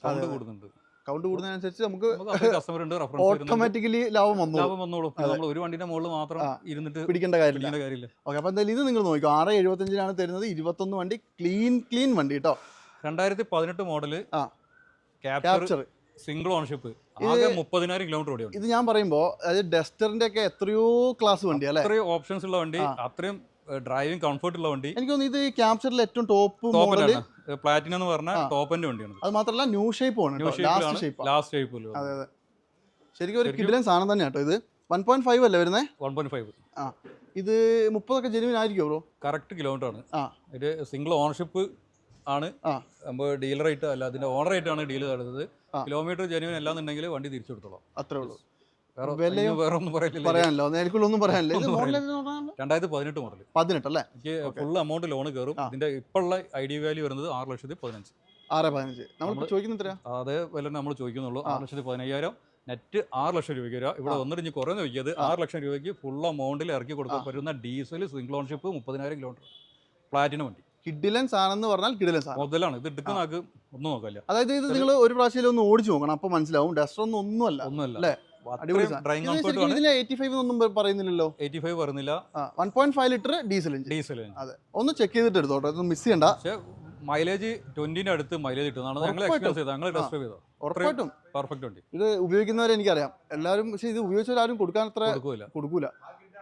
കൗണ്ട് കൂടുന്നതിനനുസരിച്ച് നമുക്ക് കസ്റ്റമർ ഉണ്ട്, ഓട്ടോമാറ്റിക്കലി ലാഭം വന്നോളും. നമ്മൾ ഒരു വണ്ടിന്റെ മുകളിൽ മാത്രം ഇരുന്നിട്ട് പിടിക്കേണ്ട കാര്യമില്ല. ഓക്കെ, അപ്പൊ എന്തായാലും ഇത് നിങ്ങൾ നോക്കിക്കോ. 6,75 തരുന്നത്. 21 വണ്ടി, ക്ലീൻ വണ്ടി കേട്ടോ. 2018 മോഡല് ക്യാപ്ചർ, സിംഗിൾ ഓൺഷിപ്പ്, ആകെ 30,000 കിലോമീറ്റർ ഓടിയാണ്. ഇത് ഞാൻ പറയുമ്പോൾ അതായത് ഡസ്റ്ററിന്റെ ഒക്കെ എത്രയോ ക്ലാസ് വണ്ടി അല്ലേ? അത്രയും ഓപ്ഷൻസ് ഉള്ള വണ്ടി, അത്രയും ഡ്രൈവിംഗ് കംഫർട്ട് ഉള്ള വണ്ടി. എനിക്ക് തോന്നുന്നു ഇത് ക്യാപ്ചറിൽ ഏറ്റവും ടോപ്പ് മോഡൽ പ്ലാറ്റിനം എന്ന് പറഞ്ഞ ടോപ്പ് എൻഡ് വണ്ടിയാണ്. അത് മാത്രമല്ല ന്യൂ ഷേപ്പ് ആണ്, ലാസ്റ്റ് ഷേപ്പ്. അതെ, ശരിക്കും ഒരു കിടിലൻ സാധനം തന്നെ കേട്ടോ. ഇത് 1.5 അല്ലേ വരുന്നത്? 1.5. ഇത് 30 ഒക്കെ ജെന്യുവിൻ ആയിരിക്കും ബ്രോ? കറക്റ്റ് കിലോമീറ്റർ ആണ്. ഇത് സിംഗിൾ ഓണർഷിപ്പ് ആണ്, നമ്മൾ ഡീലർ ആയിട്ട് അല്ല, അതിന്റെ ഓണർ ആയിട്ടാണ് ഡീൽ നടത്തുന്നത്. കിലോമീറ്റർ ജെന്യുവിൻ അല്ലാന്നുണ്ടെങ്കിൽ വണ്ടി തിരിച്ചു കൊടുത്തോളാം. അത്രേ ഉള്ളൂ. വേറെ ഒന്നും പറയാനില്ല. എനിക്കൊന്നും പറയാനില്ല. 2018 മോഡൽ. 18 അല്ലേ? ഫുൾ എമൗണ്ട് ലോൺ കയറും. ഇതിന്റെ ഇപ്പോഴുള്ള ഐഡി വാല്യൂ വരുന്നത് 6,15,000. 6,15 നമ്മൾ ചോദിക്കുന്ന അതേ വില നമ്മൾ ചോദിക്കുന്നുള്ളൂ. 6,15,000 നെറ്റ് 6 ലക്ഷം രൂപയ്ക്ക് വരിക. ഇവിടെ വന്നിട്ട് കുറേ നോക്കിയത് 6 ലക്ഷം രൂപയ്ക്ക് ഫുൾ എമൗണ്ടിൽ ഇറക്കി കൊടുക്കാൻ പറ്റുന്ന diesel single ownership 30,000 kilometre platinum വണ്ടി. കിഡിലൻ സാധനം എന്ന് പറഞ്ഞാൽ കിഡിലൻ സാധനം മുതലാണ്. ഇത് എടുക്കുന്ന ആൾക്ക് ഒന്നും നോക്കില്ല. അതായത് ഇത് നിങ്ങൾ ഒരു പ്രാവശ്യം ഒന്ന് ഓടിച്ചു നോക്കണം, അപ്പൊ മനസ്സിലാവും. ഡസ്റ്റർ ഒന്നുമല്ല അല്ലേ? ഡ്രൈവിംഗ് കംഫർട്ട് ആണ്. 85 ഒന്നും പറയുന്നില്ലല്ലോ. 85 പറയുന്നില്ല. 1.5 ലിറ്റർ ഡീസൽ എഞ്ചിൻ. അതെ, ഒന്ന് ചെക്ക് ചെയ്തിട്ട് എടുത്തോട്ടെ, ഇത് മിസ് ചെയ്യണ്ട. മൈലേജ് 20 അടുത്ത് മൈലേജ് കിട്ടുന്നതാണ് ഞങ്ങൾ എക്സ്പീരിയൻസ് ചെയ്തത്. ഞങ്ങൾ ടെസ്റ്റ് ഡ്രൈവ് ചെയ്തത്. ഉറപ്പായിട്ടും പെർഫെക്റ്റ് വണ്ടി. ഇത് ഉപയോഗിക്കുന്നവരെ എനിക്കറിയാം എല്ലാവരും. പക്ഷേ ഇത് ഉപയോഗിച്ചവരാരും കൊടുക്കാൻ അത്ര കൊടുക്കൂല.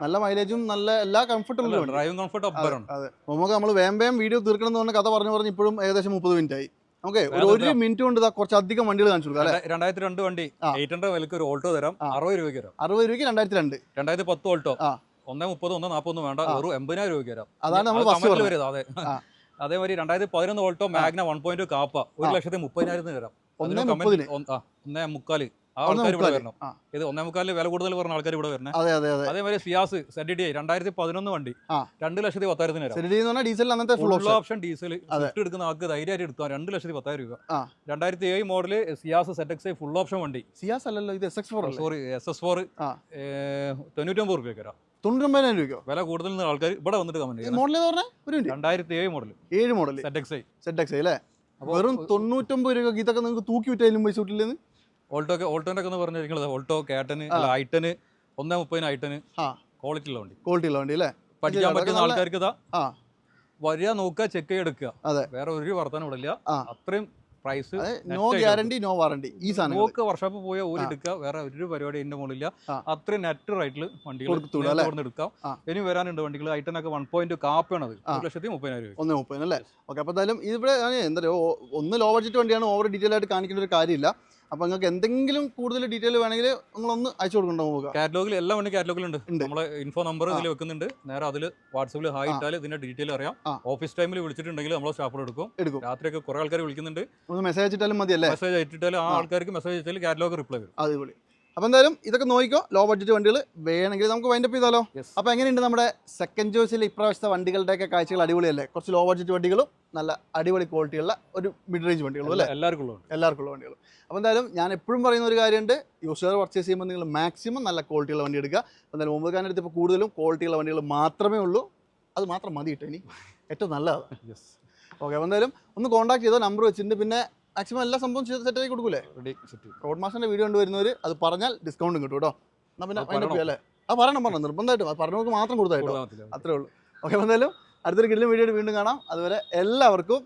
നല്ല മൈലേജും നല്ല എല്ലാ കംഫർട്ടും ഡ്രൈവിംഗ് കംഫർട്ട് അപ്പറാണ്. അതെ, നമുക്ക് നമ്മൾ വേം വീഡിയോ തീർക്കണം എന്ന് പറഞ്ഞ കഥ പറഞ്ഞു ഇപ്പോഴും ഏകദേശം 30 മിനിറ്റ് ആയി. ഓക്കെ, ഒരു മിനിറ്റ് കൊണ്ട് കുറച്ചധികം വണ്ടികൾ കാണിച്ചു കൊടുക്കാം. 2002 വണ്ടി 800 വിലക്ക് ഒരു ഓൾട്ടോ തരാം. 60 രൂപയ്ക്ക് തരാം. 60 രൂപയ്ക്ക് 2002. 2010 ഓൾട്ടോ 130, 140 വേണ്ട, ഒരു 80,000 രൂപയ്ക്ക് തരാം. അതാണ് നമ്മൾ വരുന്നത്. അതെ, അതേമാതിരി 2011 ഓൾട്ടോ മാഗ്ന 1.2 കാപ്പ 1,30,000 തരാം. 1.3 ആൾക്കാർ ഇവിടെ വരണം. ഇത് 1.3 വില കൂടുതൽ പറഞ്ഞ ആൾക്കാർ ഇവിടെ വരണം. അതേമാതിരി സിയാസ് ZD 2011 വണ്ടി 2,10,000 ഡീസൽ ഫുൾ ഓപ്ഷൻ ഡീസൽ എടുക്കുന്ന ആൾക്ക് ധൈര്യമായിട്ട് എടുക്കാം. 2,10,000 രൂപ. 2007 model Ciaz ZXi full option വണ്ടി. സിയാസ് അല്ലല്ലോ, ഇത് SX4. സോറി, SS4 99 രൂപയ്ക്ക് തരാം. 99,000 രൂപയ്ക്കോ? വില കൂടുതൽ ആൾക്കാർ ഇവിടെ വന്നിട്ട് കമന്റ് ചെയ്യും. മോഡൽ 2007 മോഡൽ ZXi അല്ലേ? വെറും 99 രൂപ. ഇതൊക്കെ നിങ്ങൾക്ക് തൂക്കി വിറ്റാലും പൈസ കിട്ടില്ലെന്ന്. ഓൾട്ടോന്റെ ഒക്കെ പറഞ്ഞാൽ നിങ്ങൾ ഓൾട്ടോ കാറ്റന് അല്ല ഐട്ടന് 1.30 ഐട്ടന് ക്വാളിറ്റി ഉള്ള വണ്ടി അല്ലേ? പഠിക്കാൻ പറ്റുന്ന ആൾക്കാർക്ക് ഇതാ വരിക, നോക്കുക, ചെക്ക് ചെയ്തെടുക്കുക. വേറെ ഒരു വർത്തമാനം ഇവിടെ ഇല്ല. അത്രയും price no guarantee no warranty ഈ സാധനം നോക്ക് വർഷോപ്പ് പോയ ഒരു എടുക്കുക, വേറെ ഒരു പരിപാടി ഇതിന്റെ മുകളിലില്ല. അത്രയും നെറ്റ് റേറ്റിൽ വണ്ടികൾ എടുക്കാം. ഇനി വരാനുണ്ട് വണ്ടികൾ. I10 ഒക്കെ 1.2 കാപ്പാണ്, അത് 1,30,000 രൂപ. 1,30,000 അല്ലേ? ഓക്കെ. അപ്പോൾ എന്തായാലും ഇതിവിടെ എന്താ പറയുക, ഒന്ന് ലോ ബഡ്ജറ്റ് വണ്ടിയാണ്, ഓവർ ഡീറ്റെയിൽ ആയിട്ട് കാണിക്കേണ്ട ഒരു കാര്യമില്ല. അപ്പോൾ നിങ്ങൾക്ക് എന്തെങ്കിലും കൂടുതൽ ഡീറ്റെയിൽ വേണമെങ്കിൽ നിങ്ങളൊന്ന് അയച്ചു കൊടുക്കണ്ടോ നോക്കുക. കാറ്റലോഗിൽ എല്ലാ വണ്ടി കാറ്റലോഗിലുണ്ട്. നമ്മളെ ഇൻഫോ നമ്പർ ഇതിൽ വെക്കുന്നുണ്ട്. നേരെ അതിൽ വാട്സാപ്പിൽ ഹായ് ഇട്ടാൽ ഇതിന്റെ ഡീറ്റെയിൽ അറിയാം. ഓഫീസ് ടൈമിൽ വിളിച്ചിട്ടുണ്ടെങ്കിൽ നമ്മളെ സ്റ്റാഫ് എടുക്കും. രാത്രിയൊക്കെ കുറെ ആൾക്കാർ വിളിക്കുന്നുണ്ട്. ഒന്ന് മെസ്സേജ് അയച്ചിട്ടാലും മതി അല്ലേ? മെസ്സേജ് അയച്ചിട്ടാലും ആ ആൾക്കാർക്ക് മെസ്സേജ് അയച്ചാൽ കാറ്റലോഗ് റിപ്ലൈ വരും. അടിപൊളി. അപ്പോൾ എന്തായാലും ഇതൊക്കെ നോക്കിക്കോ. ലോ ബഡ്ജറ്റ് വണ്ടികൾ വേണമെങ്കിൽ നമുക്ക് വൈൻഡപ്പ് ചെയ്താലോ? അപ്പോൾ എങ്ങനെയുണ്ട് നമ്മുടെ സെക്കൻഡ് ചോയ്സിൽ ഇപ്രാവശ്യത്തെ വണ്ടികളുടെയൊക്കെ കാഴ്ചകൾ? അടിപൊളിയല്ലേ? കുറച്ച് ലോ ബഡ്ജറ്റ് വണ്ടികളും നല്ല അടിപൊളി ക്വാളിറ്റിയുള്ള ഒരു മിഡ് റേഞ്ച് വണ്ടികളും അല്ലേ? എല്ലാവർക്കും ഉള്ള വണ്ടികൾ. അപ്പോൾ എന്തായാലും ഞാൻ എപ്പോഴും പറയുന്ന ഒരു കാര്യമുണ്ട്, യൂസർ പർച്ചേസ് ചെയ്യുമ്പോൾ നിങ്ങൾ മാക്സിമം നല്ല ക്വാളിറ്റിയുള്ള വണ്ടി എടുക്കുക. എന്തായാലും മുമ്പ് കാലത്ത് ഇപ്പോൾ കൂടുതലും ക്വാളിറ്റിയുള്ള വണ്ടികൾ മാത്രമേ ഉള്ളൂ. അത് മാത്രം മതി കേട്ടോ, ഇനി ഏറ്റവും നല്ലതാണ്. ഓക്കെ. അപ്പോൾ എന്തായാലും ഒന്ന് കോൺടാക്ട് ചെയ്തോ, നമ്പർ വെച്ചിട്ടുണ്ട്. പിന്നെ മാക്സിമം എല്ലാ സംഭവം സെറ്റ് ആക്കി കൊടുക്കൂലേ? റോഡ് മാസ്റ്ററിൻ്റെ വീഡിയോ കണ്ടുവരുന്നവർ അത് പറഞ്ഞാൽ ഡിസ്കൗണ്ടും കിട്ടും കേട്ടോ. എന്നാൽ പിന്നെ അതിൻ്റെ അല്ലേ? പറഞ്ഞു നിർബന്ധമായിട്ടും പറഞ്ഞവർക്ക് മാത്രം കൊടുത്തായിട്ടോ, അത്രേ ഉള്ളൂ. ഓക്കെ. അപ്പോൾ എന്തായാലും അടുത്തൊരു കിടിലൻ വീഡിയോ വീണ്ടും കാണാം. അതുവരെ എല്ലാവർക്കും